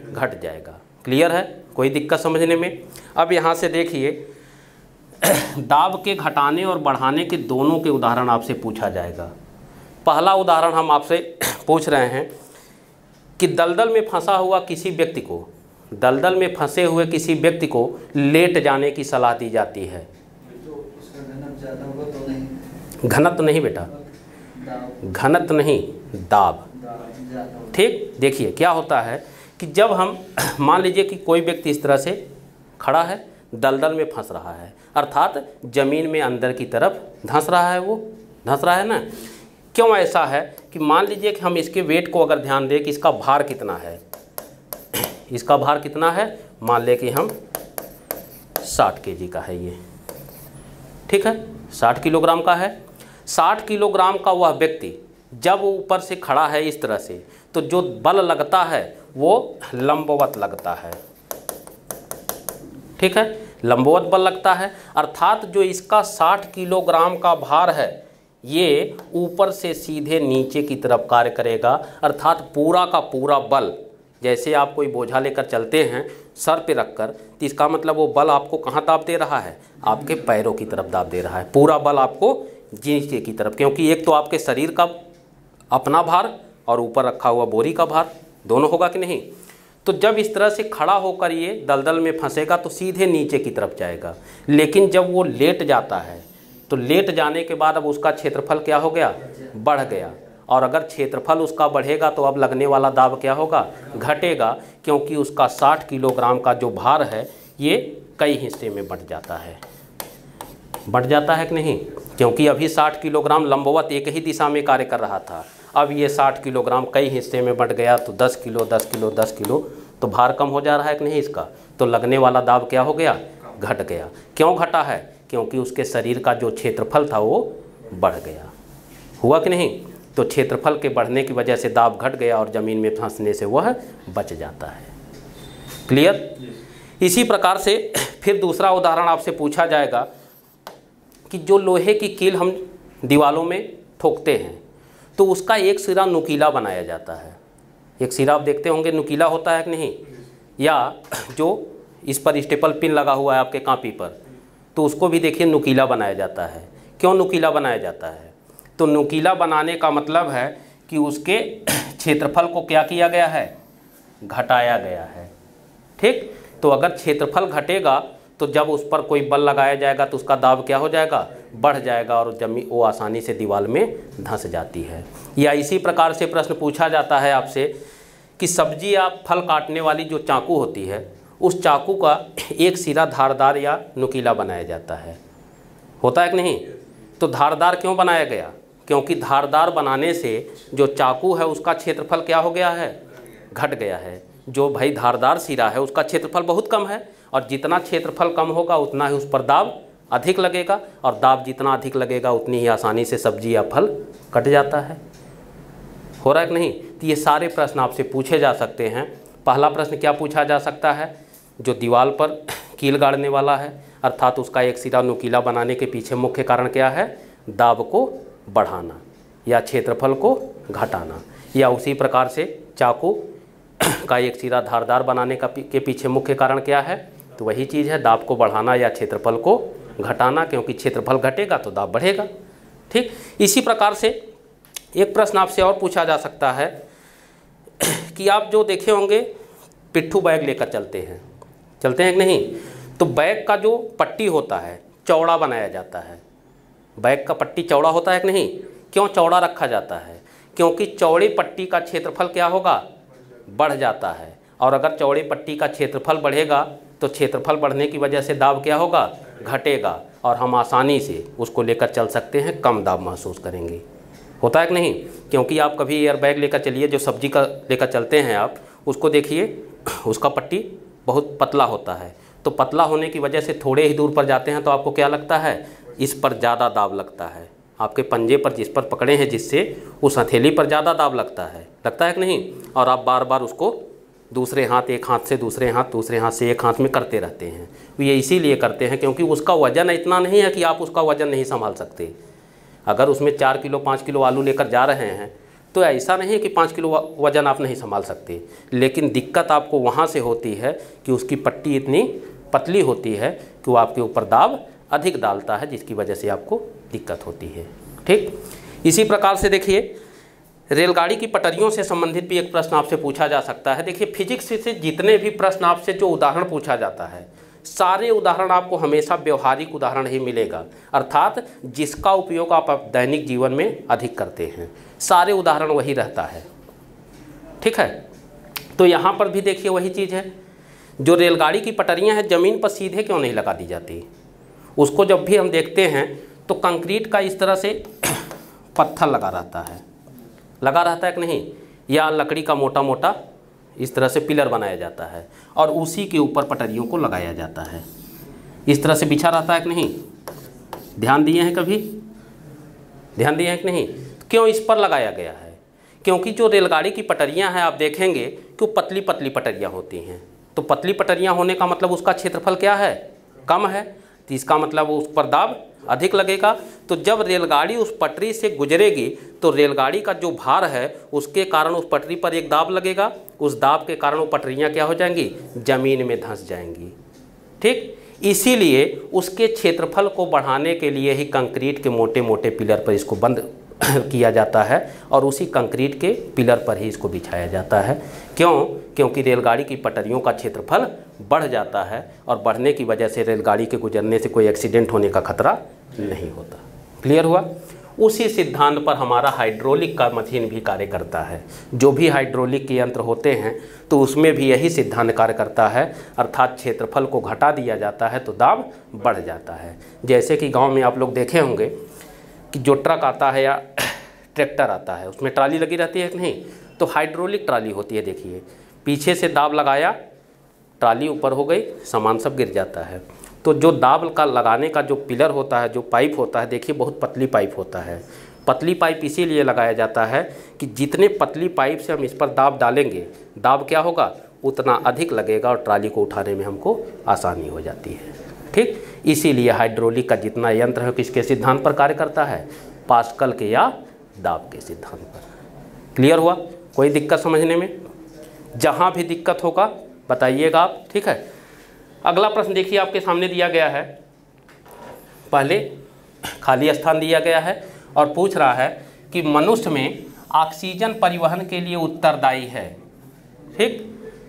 [SPEAKER 1] घट जाएगा। क्लियर है, कोई दिक्कत समझने में। अब यहाँ से देखिए दाब के घटाने और बढ़ाने के दोनों के उदाहरण आपसे पूछा जाएगा। पहला उदाहरण हम आपसे पूछ रहे हैं कि दलदल में फंसा हुआ किसी व्यक्ति को, दलदल में फंसे हुए किसी व्यक्ति को लेट जाने की सलाह दी जाती है। घनत्व नहीं बेटा, घनत्व नहीं, दाब। ठीक, देखिए क्या होता है कि जब हम मान लीजिए कि कोई व्यक्ति इस तरह से खड़ा है, दलदल में फंस रहा है, अर्थात ज़मीन में अंदर की तरफ धंस रहा है, वो धंस रहा है ना। क्यों ऐसा है कि मान लीजिए कि हम इसके वेट को अगर ध्यान दें कि इसका भार कितना है, इसका भार कितना है, मान लें कि हम 60 kg का है ये। ठीक है, 60 किलोग्राम का है। 60 किलोग्राम का वह व्यक्ति जब वो ऊपर से खड़ा है इस तरह से, तो जो बल लगता है वो लंबवत लगता है। ठीक है, लंबवत बल लगता है, अर्थात जो इसका 60 किलोग्राम का भार है ये ऊपर से सीधे नीचे की तरफ कार्य करेगा, अर्थात पूरा का पूरा बल, जैसे आप कोई बोझा लेकर चलते हैं सर पे रखकर, तो इसका मतलब वो बल आपको कहाँ दाब दे रहा है, आपके पैरों की तरफ दाब दे रहा है, पूरा बल आपको नीचे की तरफ, क्योंकि एक तो आपके शरीर का अपना भार और ऊपर रखा हुआ बोरी का भार, दोनों होगा कि नहीं। तो जब इस तरह से खड़ा होकर ये दलदल में फंसेगा तो सीधे नीचे की तरफ जाएगा, लेकिन जब वो लेट जाता है तो लेट जाने के बाद अब उसका क्षेत्रफल क्या हो गया, बढ़ गया, और अगर क्षेत्रफल उसका बढ़ेगा तो अब लगने वाला दाब क्या होगा, घटेगा, क्योंकि उसका 60 किलोग्राम का जो भार है ये कई हिस्से में बंट जाता है, बढ़ जाता है कि नहीं, क्योंकि अभी 60 किलोग्राम लंबवत एक ही दिशा में कार्य कर रहा था, अब ये 60 किलोग्राम कई हिस्से में बंट गया तो 10 किलो 10 किलो 10 किलो, तो भार कम हो जा रहा है कि नहीं इसका, तो लगने वाला दाब क्या हो गया, घट गया। क्यों घटा है, क्योंकि उसके शरीर का जो क्षेत्रफल था वो बढ़ गया। हुआ कि नहीं, तो क्षेत्रफल के बढ़ने की वजह से दाब घट गया और ज़मीन में फंसने से वह बच जाता है। क्लियर? इसी प्रकार से फिर दूसरा उदाहरण आपसे पूछा जाएगा कि जो लोहे की कील हम दीवालों में ठोकते हैं तो उसका एक सिरा नुकीला बनाया जाता है। एक सिरा आप देखते होंगे नुकीला होता है कि नहीं, या जो इस पर स्टेपल पिन लगा हुआ है आपके कॉपी पर, तो उसको भी देखिए नुकीला बनाया जाता है। क्यों नुकीला बनाया जाता है? तो नुकीला बनाने का मतलब है कि उसके क्षेत्रफल को क्या किया गया है, घटाया गया है। ठीक, तो अगर क्षेत्रफल घटेगा तो जब उस पर कोई बल लगाया जाएगा तो उसका दाब क्या हो जाएगा, बढ़ जाएगा और जमीन वो आसानी से दीवार में धंस जाती है। या इसी प्रकार से प्रश्न पूछा जाता है आपसे कि सब्जी या फल काटने वाली जो चाकू होती है उस चाकू का एक सिरा धारदार या नुकीला बनाया जाता है, होता है कि नहीं? तो धारदार क्यों बनाया गया? क्योंकि धारदार बनाने से जो चाकू है उसका क्षेत्रफल क्या हो गया है, घट गया है। जो भाई धारदार सिरा है उसका क्षेत्रफल बहुत कम है और जितना क्षेत्रफल कम होगा उतना ही उस पर दाब अधिक लगेगा और दाब जितना अधिक लगेगा उतनी ही आसानी से सब्जी या फल कट जाता है। हो रहा है कि नहीं? तो ये सारे प्रश्न आपसे पूछे जा सकते हैं। पहला प्रश्न क्या पूछा जा सकता है, जो दीवार पर कील गाड़ने वाला है अर्थात उसका एक सिरा नुकीला बनाने के पीछे मुख्य कारण क्या है, दाब को बढ़ाना या क्षेत्रफल को घटाना। या उसी प्रकार से चाकू का एक सिरा धारदार बनाने के पीछे मुख्य कारण क्या है, तो वही चीज़ है, दाब को बढ़ाना या क्षेत्रफल को घटाना, क्योंकि क्षेत्रफल घटेगा तो दाब बढ़ेगा। ठीक, इसी प्रकार से एक प्रश्न आपसे और पूछा जा सकता है कि आप जो देखे होंगे पिट्ठू बैग लेकर चलते हैं कि नहीं, तो बैग का जो पट्टी होता है चौड़ा बनाया जाता है। बैग का पट्टी चौड़ा होता है कि नहीं? क्यों चौड़ा रखा जाता है? क्योंकि चौड़ी पट्टी का क्षेत्रफल क्या होगा, बढ़ जाता है। और अगर चौड़ी पट्टी का क्षेत्रफल बढ़ेगा तो क्षेत्रफल बढ़ने की वजह से दाब क्या होगा, घटेगा और हम आसानी से उसको लेकर चल सकते हैं, कम दाब महसूस करेंगे। होता है कि नहीं? क्योंकि आप कभी एयर बैग लेकर चलिए, जो सब्जी का लेकर चलते हैं आप, उसको देखिए उसका पट्टी बहुत पतला होता है। तो पतला होने की वजह से थोड़े ही दूर पर जाते हैं तो आपको क्या लगता है, इस पर ज़्यादा दाब लगता है। आपके पंजे पर जिस पर पकड़े हैं जिससे उस हथेली पर ज़्यादा दाब लगता है कि नहीं? और आप बार बार उसको दूसरे हाथ, एक हाथ से दूसरे हाथ, दूसरे हाथ से एक हाथ में करते रहते हैं। ये इसीलिए करते हैं क्योंकि उसका वज़न इतना नहीं है कि आप उसका वज़न नहीं संभाल सकते। अगर उसमें 4 किलो 5 किलो आलू लेकर जा रहे हैं तो ऐसा नहीं है कि 5 किलो वज़न आप नहीं संभाल सकते, लेकिन दिक्कत आपको वहाँ से होती है कि उसकी पट्टी इतनी पतली होती है कि वो आपके ऊपर दाब अधिक डालता है, जिसकी वजह से आपको दिक्कत होती है। ठीक, इसी प्रकार से देखिए रेलगाड़ी की पटरियों से संबंधित भी एक प्रश्न आपसे पूछा जा सकता है। देखिए फिजिक्स से जितने भी प्रश्न आपसे जो उदाहरण पूछा जाता है, सारे उदाहरण आपको हमेशा व्यवहारिक उदाहरण ही मिलेगा, अर्थात जिसका उपयोग आप दैनिक जीवन में अधिक करते हैं, सारे उदाहरण वही रहता है। ठीक है, तो यहाँ पर भी देखिए वही चीज़ है, जो रेलगाड़ी की पटरियाँ हैं ज़मीन पर सीधे क्यों नहीं लगा दी जाती? उसको जब भी हम देखते हैं तो कंक्रीट का इस तरह से पत्थर लगा रहता है कि नहीं, या लकड़ी का मोटा मोटा इस तरह से पिलर बनाया जाता है और उसी के ऊपर पटरियों को लगाया जाता है। इस तरह से बिछा रहता है कि नहीं? ध्यान दिए हैं कभी? ध्यान दिए हैं कि नहीं? क्यों इस पर लगाया गया है? क्योंकि जो रेलगाड़ी की पटरियां हैं आप देखेंगे कि पतली पतली पटरियां होती हैं। तो पतली पटरियां होने का मतलब उसका क्षेत्रफल क्या है, कम है, तो इसका मतलब उस पर दाब अधिक लगेगा। तो जब रेलगाड़ी उस पटरी से गुजरेगी तो रेलगाड़ी का जो भार है उसके कारण उस पटरी पर एक दाब लगेगा, उस दाब के कारण वो पटरियाँ क्या हो जाएंगी, ज़मीन में धंस जाएंगी। ठीक, इसीलिए उसके क्षेत्रफल को बढ़ाने के लिए ही कंक्रीट के मोटे मोटे पिलर पर इसको बंद किया जाता है और उसी कंक्रीट के पिलर पर ही इसको बिछाया जाता है। क्यों? क्योंकि रेलगाड़ी की पटरियों का क्षेत्रफल बढ़ जाता है और बढ़ने की वजह से रेलगाड़ी के गुजरने से कोई एक्सीडेंट होने का खतरा नहीं होता। क्लियर हुआ? उसी सिद्धांत पर हमारा हाइड्रोलिक का मशीन भी कार्य करता है। जो भी हाइड्रोलिक के यंत्र होते हैं तो उसमें भी यही सिद्धांत कार्य करता है, अर्थात क्षेत्रफल को घटा दिया जाता है तो दाब बढ़ जाता है। जैसे कि गांव में आप लोग देखे होंगे कि जो ट्रक आता है या ट्रैक्टर आता है उसमें ट्राली लगी रहती है कि नहीं, तो हाइड्रोलिक ट्राली होती है। देखिए पीछे से दाब लगाया, ट्राली ऊपर हो गई, सामान सब गिर जाता है। तो जो दाब का लगाने का जो पिलर होता है, जो पाइप होता है, देखिए बहुत पतली पाइप होता है, पतली पाइप इसीलिए लगाया जाता है कि जितने पतली पाइप से हम इस पर दाब डालेंगे, दाब क्या होगा, उतना अधिक लगेगा और ट्राली को उठाने में हमको आसानी हो जाती है। ठीक, इसीलिए हाइड्रोलिक का जितना यंत्र है किसके सिद्धांत पर कार्य करता है, पास्कल के या दाब के सिद्धांत पर। क्लियर हुआ? कोई दिक्कत समझने में? जहाँ भी दिक्कत होगा बताइएगा आप। ठीक है, अगला प्रश्न देखिए आपके सामने दिया गया है। पहले खाली स्थान दिया गया है और पूछ रहा है कि मनुष्य में ऑक्सीजन परिवहन के लिए उत्तरदायी है। ठीक,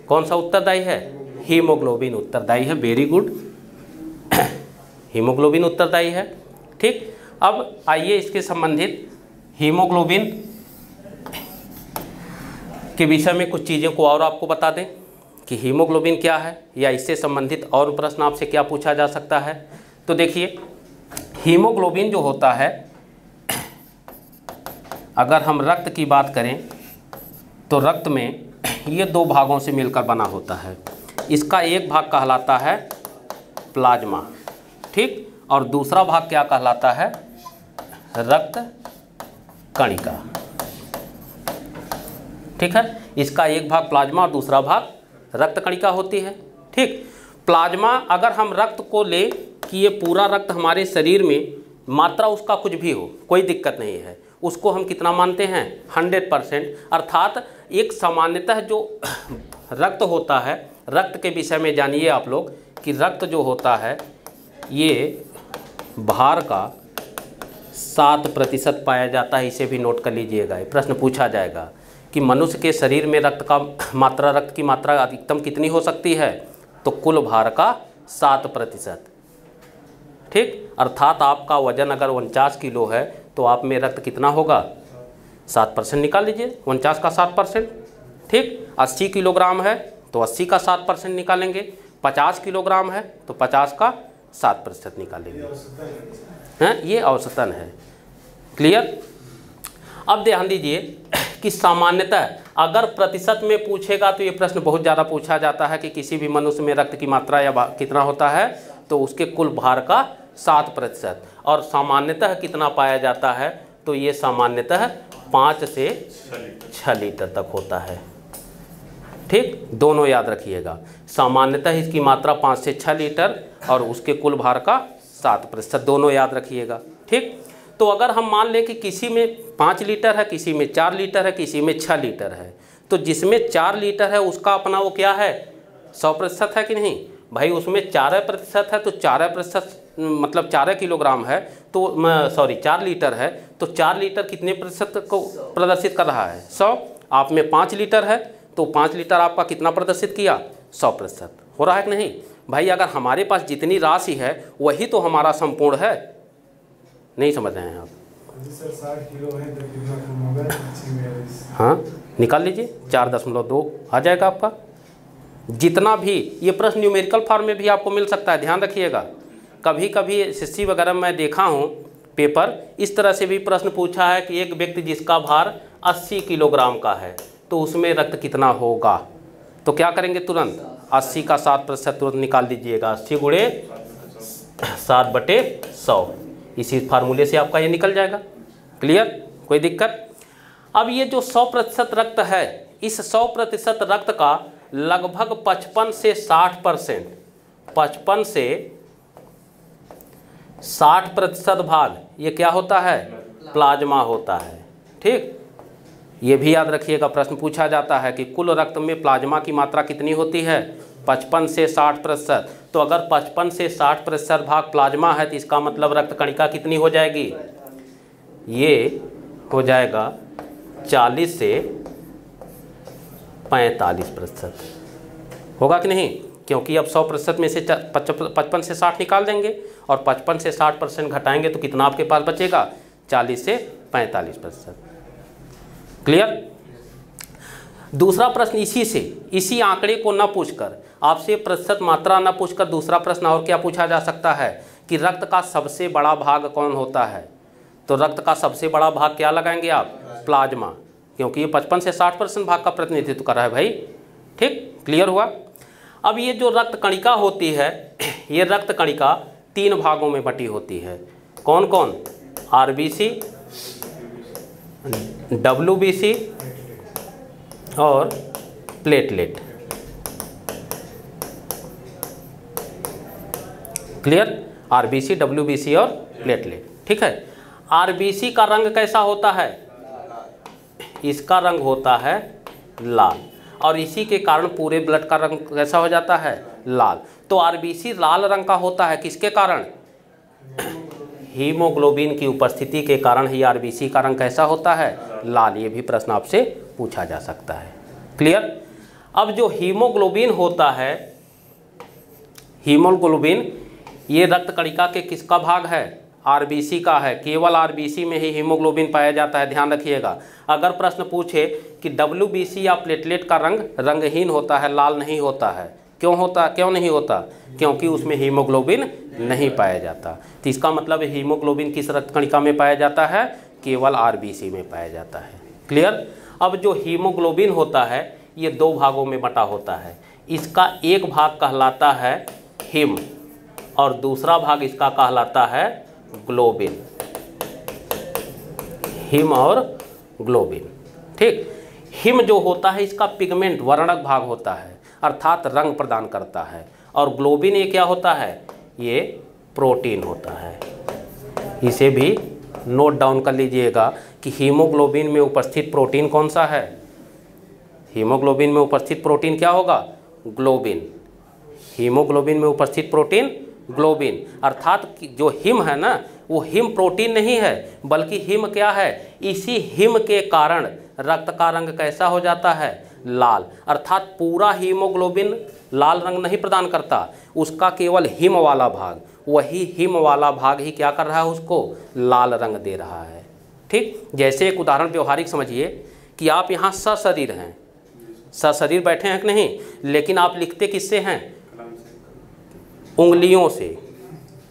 [SPEAKER 1] कौन सा उत्तरदायी है? हीमोग्लोबिन उत्तरदायी है। वेरी गुड, हीमोग्लोबिन उत्तरदायी है। ठीक, अब आइए इसके संबंधित हीमोग्लोबिन के विषय में कुछ चीज़ों को और आपको बता दें कि हीमोग्लोबिन क्या है, या इससे संबंधित और प्रश्न आपसे क्या पूछा जा सकता है। तो देखिए, हीमोग्लोबिन जो होता है, अगर हम रक्त की बात करें तो रक्त में ये दो भागों से मिलकर बना होता है। इसका एक भाग कहलाता है प्लाज्मा, ठीक, और दूसरा भाग क्या कहलाता है, रक्त कणिका। ठीक है, इसका एक भाग प्लाज्मा और दूसरा भाग रक्त कणिका होती है। ठीक, प्लाज्मा अगर हम रक्त को ले कि ये पूरा रक्त हमारे शरीर में, मात्रा उसका कुछ भी हो कोई दिक्कत नहीं है, उसको हम कितना मानते हैं, 100%। अर्थात एक सामान्यतः जो रक्त होता है, रक्त के विषय में जानिए आप लोग कि रक्त जो होता है ये भार का 7% पाया जाता है। इसे भी नोट कर लीजिएगा, प्रश्न पूछा जाएगा कि मनुष्य के शरीर में रक्त की मात्रा अधिकतम कितनी हो सकती है, तो कुल भार का 7%। ठीक, अर्थात आपका वजन अगर 49 किलो है तो आप में रक्त कितना होगा, 7% निकाल लीजिए, 49 का 7%। ठीक, 80 किलोग्राम है तो 80 का 7% निकालेंगे, 50 किलोग्राम है तो 50 का 7% निकालेंगे। हैं, ये औसतन है। क्लियर? अब ध्यान दीजिए कि सामान्यतः अगर प्रतिशत में पूछेगा तो ये प्रश्न बहुत ज़्यादा पूछा जाता है कि किसी भी मनुष्य में रक्त की मात्रा या कितना होता है, तो उसके कुल भार का 7%। और सामान्यतः कितना पाया जाता है, तो ये सामान्यतः 5 से 6 लीटर तक होता है। ठीक, दोनों याद रखिएगा, सामान्यतः इसकी मात्रा 5 से 6 लीटर और उसके कुल भार का 7%, दोनों याद रखिएगा। ठीक, तो अगर हम मान लें कि किसी में 5 लीटर है, किसी में 4 लीटर है, किसी में 6 लीटर है, तो जिसमें 4 लीटर है उसका अपना वो क्या है, 100% है कि नहीं भाई, उसमें 4% है तो 4% मतलब 4 किलोग्राम है, तो 4 लीटर है तो 4 लीटर कितने प्रतिशत को प्रदर्शित कर रहा है, 100। आप में 5 लीटर है तो 5 लीटर आपका कितना प्रदर्शित किया, 100% हो रहा है कि नहीं भाई। अगर हमारे पास जितनी राशि है वही तो हमारा संपूर्ण है, नहीं समझ रहे हैं आप?
[SPEAKER 2] सर 60 किलो है तो कितना कम होगा?
[SPEAKER 1] हाँ, निकाल लीजिए, 4.2 आ जाएगा आपका। जितना भी, ये प्रश्न न्यूमेरिकल फॉर्म में भी आपको मिल सकता है, ध्यान रखिएगा। कभी कभी एसएससी वगैरह में देखा हूँ पेपर, इस तरह से भी प्रश्न पूछा है कि एक व्यक्ति जिसका भार 80 किलोग्राम का है तो उसमें रक्त कितना होगा, तो क्या करेंगे, तुरंत 80 का 7% तुरंत निकाल दीजिएगा, 80 गुणे 7/100, इसी फार्मूले से आपका ये निकल जाएगा। क्लियर? कोई दिक्कत? अब ये जो 100% रक्त है, इस 100% रक्त का लगभग 55 से 60%, 55 से 60% भाग ये क्या होता है, प्लाज्मा होता है। ठीक, ये भी याद रखिएगा, प्रश्न पूछा जाता है कि कुल रक्त में प्लाज्मा की मात्रा कितनी होती है, 55 से 60%। तो अगर 55 से 60% भाग प्लाज्मा है तो इसका मतलब रक्त कणिका कितनी हो जाएगी, ये हो जाएगा 40 से 45% होगा कि नहीं, क्योंकि अब 100% में से 55 से 60 निकाल देंगे और 55 से 60% घटाएंगे तो कितना आपके पास बचेगा, 40 से 45%। क्लियर? दूसरा प्रश्न इसी आंकड़े को न पूछकर, आपसे प्रतिशत मात्रा न पूछकर दूसरा प्रश्न और क्या पूछा जा सकता है कि रक्त का सबसे बड़ा भाग कौन होता है, तो रक्त का सबसे बड़ा भाग क्या लगाएंगे आप, प्लाज्मा, क्योंकि ये 55 से 60% भाग का प्रतिनिधित्व कर रहा है भाई। ठीक, क्लियर हुआ? अब ये जो रक्त कणिका होती है, ये रक्त कणिका 3 भागों में बटी होती है। कौन कौन? आरबीसी, WBC और प्लेटलेट। क्लियर? RBC, WBC और प्लेटलेट। ठीक है। RBC का रंग कैसा होता है? इसका रंग होता है लाल, और इसी के कारण पूरे ब्लड का रंग कैसा हो जाता है? लाल। तो RBC लाल रंग का होता है किसके कारण? हीमोग्लोबिन की उपस्थिति के कारण ही RBC का रंग कैसा होता है? लाल। ये भी प्रश्न आपसे पूछा जा सकता है। क्लियर? अब जो हीमोग्लोबिन होता है, हीमोग्लोबिन ये रक्त कणिका के किसका भाग है? RBC का है। केवल RBC में ही हीमोग्लोबिन पाया जाता है, ध्यान रखिएगा। अगर प्रश्न पूछे कि WBC या प्लेटलेट का रंग रंगहीन होता है, लाल नहीं होता है, क्यों नहीं होता? क्योंकि उसमें हीमोग्लोबिन नहीं पाया जाता। तो इसका मतलब हीमोग्लोबिन किस रक्त कणिका में पाया जाता है? केवल RBC में पाया जाता है। क्लियर? अब जो हीमोग्लोबिन होता है ये दो भागों में बटा होता है। इसका एक भाग कहलाता है हिम और दूसरा भाग इसका कहलाता है ग्लोबिन। हिम और ग्लोबिन। ठीक। हिम जो होता है इसका पिगमेंट वर्णक भाग होता है, अर्थात रंग प्रदान करता है, और ग्लोबिन ये क्या होता है? ये प्रोटीन होता है। इसे भी नोट डाउन कर लीजिएगा कि हीमोग्लोबिन में उपस्थित प्रोटीन कौन सा है? हीमोग्लोबिन में उपस्थित प्रोटीन क्या होगा? ग्लोबिन। हीमोग्लोबिन में उपस्थित प्रोटीन ग्लोबिन, अर्थात जो हिम है ना, वो हिम प्रोटीन नहीं है, बल्कि हिम क्या है? इसी हिम के कारण रक्त का रंग कैसा हो जाता है? लाल। अर्थात पूरा हीमोग्लोबिन लाल रंग नहीं प्रदान करता, उसका केवल हिम वाला भाग, वही हिम वाला भाग ही क्या कर रहा है? उसको लाल रंग दे रहा है। ठीक। जैसे एक उदाहरण व्यवहारिक समझिए कि आप यहाँ सशरीर हैं, सशरीर बैठे हैं कि नहीं, लेकिन आप लिखते किससे हैं? उंगलियों से।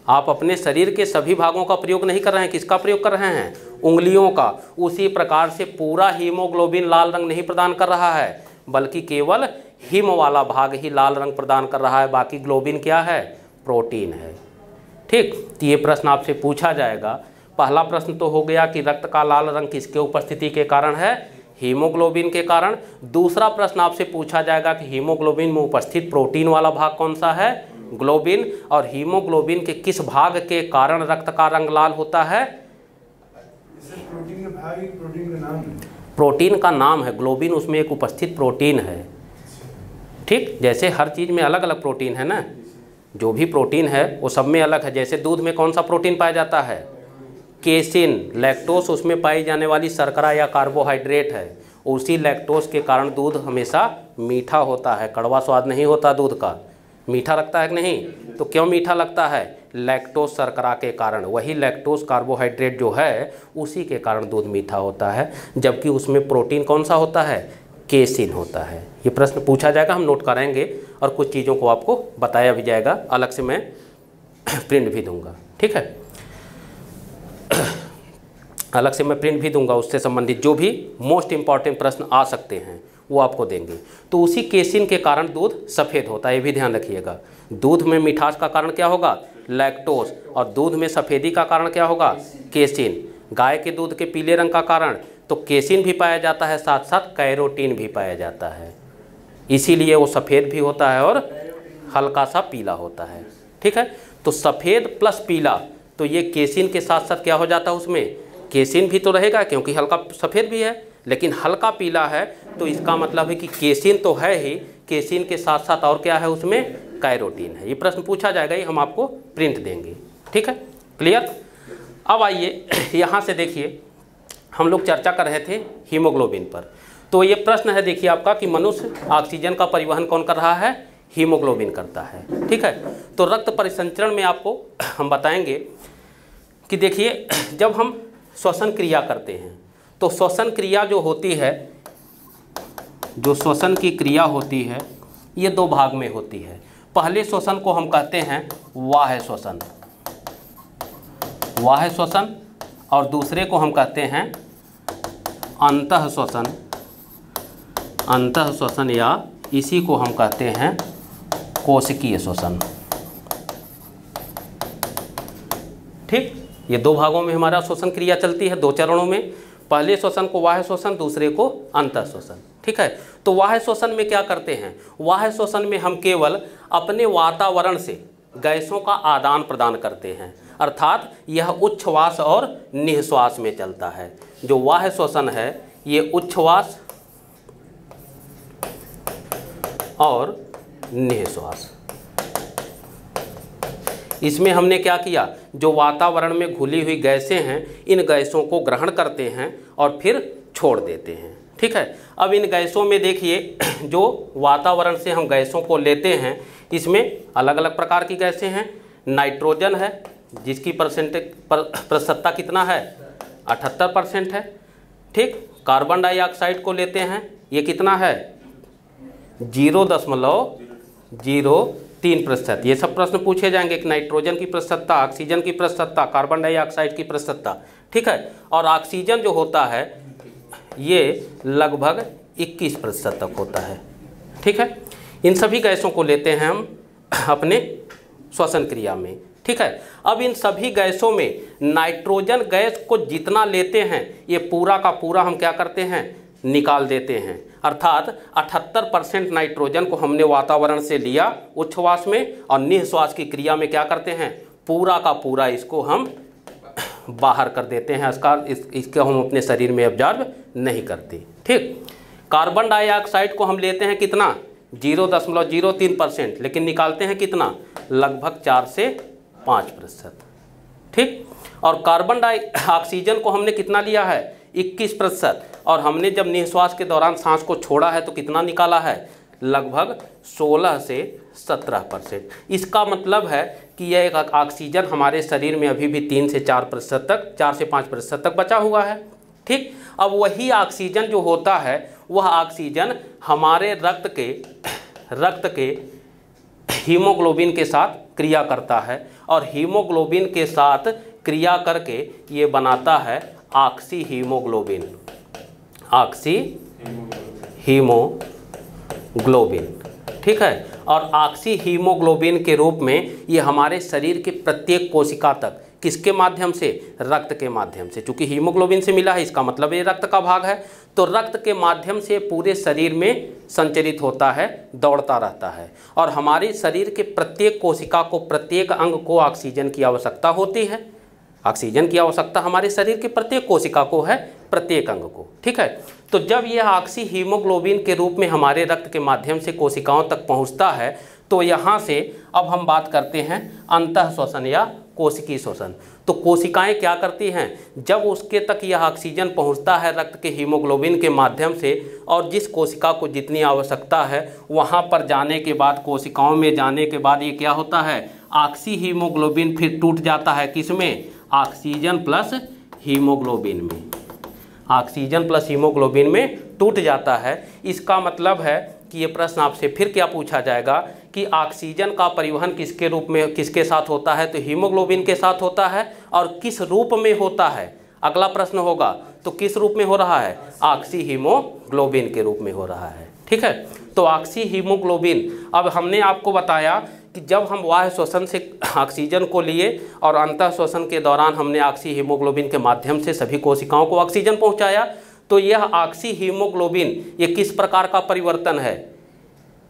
[SPEAKER 1] आप अपने शरीर के सभी भागों का प्रयोग नहीं कर रहे हैं, किसका प्रयोग कर रहे हैं? उंगलियों का। उसी प्रकार से पूरा हीमोग्लोबिन लाल रंग नहीं प्रदान कर रहा है, बल्कि केवल हिम वाला भाग ही लाल रंग प्रदान कर रहा है। बाकी ग्लोबिन क्या है? प्रोटीन है। ठीक। तो ये प्रश्न आपसे पूछा जाएगा। पहला प्रश्न तो हो गया कि रक्त का लाल रंग किसके उपस्थिति के कारण है? हीमोग्लोबिन के कारण। दूसरा प्रश्न आपसे पूछा जाएगा कि हीमोग्लोबिन में उपस्थित प्रोटीन वाला भाग कौन सा है? ग्लोबिन। और हीमोग्लोबिन के किस भाग के कारण रक्त का रंग लाल होता है?
[SPEAKER 2] प्रोटीन का भाग, प्रोटीन का नाम है।
[SPEAKER 1] प्रोटीन का नाम है ग्लोबिन, उसमें एक उपस्थित प्रोटीन है। ठीक। जैसे हर चीज़ में अलग अलग प्रोटीन है ना, जो भी प्रोटीन है वो सब में अलग है। जैसे दूध में कौन सा प्रोटीन पाया जाता है? केसिन। लैक्टोस उसमें पाई जाने वाली शर्करा या कार्बोहाइड्रेट है। उसी लैक्टोस के कारण दूध हमेशा मीठा होता है, कड़वा स्वाद नहीं होता दूध का। मीठा लगता है कि नहीं? तो क्यों मीठा लगता है? लैक्टोस शर्करा के कारण। वही लैक्टोस कार्बोहाइड्रेट जो है उसी के कारण दूध मीठा होता है, जबकि उसमें प्रोटीन कौन सा होता है? केसिन होता है। ये प्रश्न पूछा जाएगा, हम नोट कराएंगे और कुछ चीज़ों को आपको बताया भी जाएगा, अलग से मैं प्रिंट भी दूंगा। ठीक है, अलग से मैं प्रिंट भी दूंगा, उससे संबंधित जो भी मोस्ट इम्पॉर्टेंट प्रश्न आ सकते हैं वो आपको देंगे। तो उसी केसिन के कारण दूध सफ़ेद होता है, ये भी ध्यान रखिएगा। दूध में मिठास का कारण क्या होगा? लैक्टोस। और दूध में सफ़ेदी का कारण क्या होगा? केसिन। गाय के दूध के पीले रंग का कारण तो केसिन भी पाया जाता है, साथ साथ कैरोटीन भी पाया जाता है, इसीलिए वो सफ़ेद भी होता है और हल्का सा पीला होता है। ठीक है, तो सफ़ेद प्लस पीला, तो ये केसिन के साथ साथ क्या हो जाता है? उसमें केसिन भी तो रहेगा क्योंकि हल्का सफ़ेद भी है, लेकिन हल्का पीला है, तो इसका मतलब है कि केसिन तो है ही, केसिन के साथ साथ और क्या है? उसमें कैरोटीन है। ये प्रश्न पूछा जाएगा, ये हम आपको प्रिंट देंगे। ठीक है, क्लियर। अब आइए यहाँ से देखिए, हम लोग चर्चा कर रहे थे हीमोग्लोबिन पर। तो ये प्रश्न है देखिए आपका कि मनुष्य ऑक्सीजन का परिवहन कौन कर रहा है? हीमोग्लोबिन करता है। ठीक है, तो रक्त परिसंचरण में आपको हम बताएंगे कि देखिए जब हम श्वसन क्रिया करते हैं तो श्वसन क्रिया जो होती है, जो श्वसन की क्रिया होती है ये दो भाग में होती है। पहले श्वसन को हम कहते हैं वाह्य श्वसन, वाह्य श्वसन, और दूसरे को हम कहते हैं अंतः श्वसन, अंतः श्वसन, या इसी को हम कहते हैं कोशिकीय श्वसन। ठीक, ये दो भागों में हमारा श्वसन क्रिया चलती है, दो चरणों में। पहले श्वसन को बाह्य श्वसन, दूसरे को अंतः श्वसन। ठीक है, तो बाह्य श्वसन में क्या करते हैं, बाह्य श्वसन में हम केवल अपने वातावरण से गैसों का आदान प्रदान करते हैं, अर्थात यह उच्छ्वास और निःश्वास में चलता है। जो बाह्य श्वसन है ये उच्छ्वास और निःश्वास, इसमें हमने क्या किया, जो वातावरण में घुली हुई गैसें हैं इन गैसों को ग्रहण करते हैं और फिर छोड़ देते हैं। ठीक है, अब इन गैसों में देखिए, जो वातावरण से हम गैसों को लेते हैं इसमें अलग अलग प्रकार की गैसें हैं। नाइट्रोजन है जिसकी प्रतिशतता कितना है, 78% है। ठीक, कार्बन डाइऑक्साइड को लेते हैं, ये कितना है, 0.03%। ये सब प्रश्न पूछे जाएंगे कि नाइट्रोजन की प्रतिशतता, ऑक्सीजन की प्रतिशतता, कार्बन डाइऑक्साइड की प्रतिशतता। ठीक है, और ऑक्सीजन जो होता है ये लगभग 21% तक होता है। ठीक है, इन सभी गैसों को लेते हैं हम अपने श्वसन क्रिया में। ठीक है, अब इन सभी गैसों में नाइट्रोजन गैस को जितना लेते हैं ये पूरा का पूरा हम क्या करते हैं, निकाल देते हैं। अर्थात 78% नाइट्रोजन को हमने वातावरण से लिया उच्छ्वास में, और निःश्वास की क्रिया में क्या करते हैं, पूरा का पूरा इसको हम बाहर कर देते हैं। इसको हम अपने शरीर में ऑब्जर्व नहीं करते। ठीक, कार्बन डाइऑक्साइड को हम लेते हैं कितना, 0.03%, लेकिन निकालते हैं कितना, लगभग 4 से 5%। ठीक, और कार्बन ऑक्सीजन को हमने कितना लिया है, 21%, और हमने जब निःश्वास के दौरान सांस को छोड़ा है तो कितना निकाला है, लगभग 16 से 17%। इसका मतलब है कि यह एक ऑक्सीजन हमारे शरीर में अभी भी 3 से 4% तक, 4 से 5% तक बचा हुआ है। ठीक, अब वही ऑक्सीजन जो होता है वह ऑक्सीजन हमारे रक्त के हीमोग्लोबिन के साथ क्रिया करता है, और हीमोग्लोबिन के साथ क्रिया करके ये बनाता है ऑक्सी हीमोग्लोबिन, ऑक्सी हीमोग्लोबिन। ठीक है, और ऑक्सी हीमोग्लोबिन के रूप में ये हमारे शरीर के प्रत्येक कोशिका तक, किसके माध्यम से, रक्त के माध्यम से, चूंकि हीमोग्लोबिन से मिला है इसका मतलब ये रक्त का भाग है, तो रक्त के माध्यम से पूरे शरीर में संचरित होता है, दौड़ता रहता है। और हमारे शरीर के प्रत्येक कोशिका को, प्रत्येक अंग को ऑक्सीजन की आवश्यकता होती है। ऑक्सीजन की आवश्यकता हमारे शरीर के प्रत्येक कोशिका को है, प्रत्येक अंग को। ठीक है, तो जब यह ऑक्सी हीमोग्लोबिन के रूप में हमारे रक्त के माध्यम से कोशिकाओं तक पहुंचता है, तो यहाँ से अब हम बात करते हैं अंतः श्वसन या कोशिकीय श्वसन। तो कोशिकाएं क्या करती हैं, जब उसके तक यह ऑक्सीजन पहुंचता है रक्त के हीमोग्लोबिन के माध्यम से, और जिस कोशिका को जितनी आवश्यकता है वहाँ पर जाने के बाद, कोशिकाओं में जाने के बाद ये क्या होता है, ऑक्सी हीमोग्लोबिन फिर टूट जाता है, किसमें, ऑक्सीजन प्लस हीमोग्लोबिन में, ऑक्सीजन प्लस हीमोग्लोबिन में टूट जाता है। इसका मतलब है कि ये प्रश्न आपसे फिर क्या पूछा जाएगा कि ऑक्सीजन का परिवहन किसके रूप में, किसके साथ होता है, तो हीमोग्लोबिन के साथ होता है, और किस रूप में होता है, अगला प्रश्न होगा, तो किस रूप में हो रहा है, ऑक्सी हीमोग्लोबिन के रूप में हो रहा है। ठीक है, तो ऑक्सी हीमोग्लोबिन, अब हमने आपको बताया कि जब हम बाह्य श्वसन से ऑक्सीजन को लिए और अंतः श्वसन के दौरान हमने ऑक्सी हीमोग्लोबिन के माध्यम से सभी कोशिकाओं को ऑक्सीजन पहुंचाया, तो यह ऑक्सी हीमोग्लोबिन ये किस प्रकार का परिवर्तन है,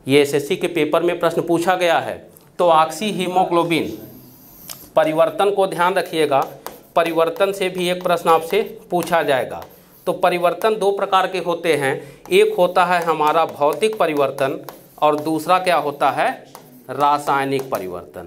[SPEAKER 1] ये एसएससी के पेपर में प्रश्न पूछा गया है। तो ऑक्सी हीमोग्लोबिन परिवर्तन को ध्यान रखिएगा, परिवर्तन से भी एक प्रश्न आपसे पूछा जाएगा। तो परिवर्तन 2 प्रकार के होते हैं, एक होता है हमारा भौतिक परिवर्तन और दूसरा क्या होता है, रासायनिक परिवर्तन।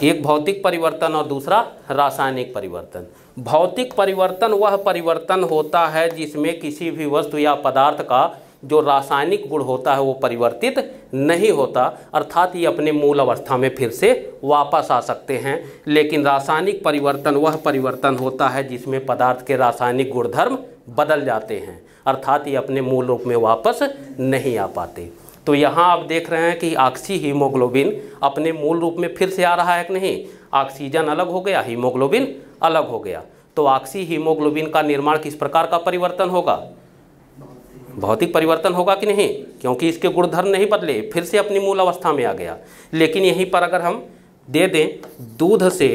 [SPEAKER 1] एक भौतिक परिवर्तन और दूसरा रासायनिक परिवर्तन। भौतिक परिवर्तन वह परिवर्तन होता है जिसमें किसी भी वस्तु या पदार्थ का जो रासायनिक गुण होता है वो परिवर्तित नहीं होता, अर्थात ये अपने मूल अवस्था में फिर से वापस आ सकते हैं। लेकिन रासायनिक परिवर्तन वह परिवर्तन होता है जिसमें पदार्थ के रासायनिक गुणधर्म बदल जाते हैं, अर्थात ये अपने मूल रूप में वापस नहीं आ पाते। तो यहाँ आप देख रहे हैं कि ऑक्सी हीमोग्लोबिन अपने मूल रूप में फिर से आ रहा है कि नहीं, ऑक्सीजन अलग हो गया, हीमोग्लोबिन अलग हो गया। तो ऑक्सी हीमोग्लोबिन का निर्माण किस प्रकार का परिवर्तन होगा, भौतिक परिवर्तन होगा कि नहीं, क्योंकि इसके गुणधर्म नहीं बदले, फिर से अपनी मूल अवस्था में आ गया। लेकिन यहीं पर अगर हम दे दें दूध से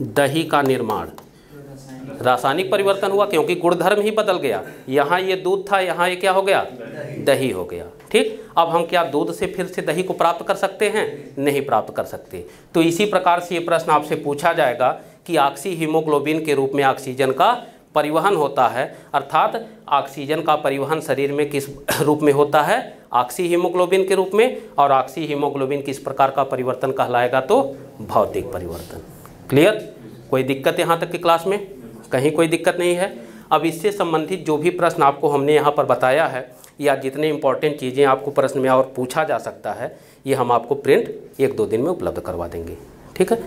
[SPEAKER 1] दही का निर्माण, रासायनिक परिवर्तन हुआ, क्योंकि गुणधर्म ही बदल गया। यहाँ ये दूध था, यहाँ ये क्या हो गया, दही हो गया। ठीक, अब हम क्या दूध से फिर से दही को प्राप्त कर सकते हैं? नहीं प्राप्त कर सकते। तो इसी प्रकार से ये प्रश्न आपसे पूछा जाएगा कि ऑक्सी हीमोग्लोबिन के रूप में ऑक्सीजन का परिवहन होता है, अर्थात ऑक्सीजन का परिवहन शरीर में किस रूप में होता है? ऑक्सी हीमोग्लोबिन के रूप में। और ऑक्सी हीमोग्लोबिन किस प्रकार का परिवर्तन कहलाएगा? तो भौतिक परिवर्तन। क्लियर? कोई दिक्कत यहाँ तक की क्लास में? कहीं कोई दिक्कत नहीं है। अब इससे संबंधित जो भी प्रश्न आपको हमने यहाँ पर बताया है, या जितने इंपॉर्टेंट चीज़ें आपको प्रश्न में और पूछा जा सकता है, ये हम आपको प्रिंट 1-2 दिन में उपलब्ध करवा देंगे। ठीक है।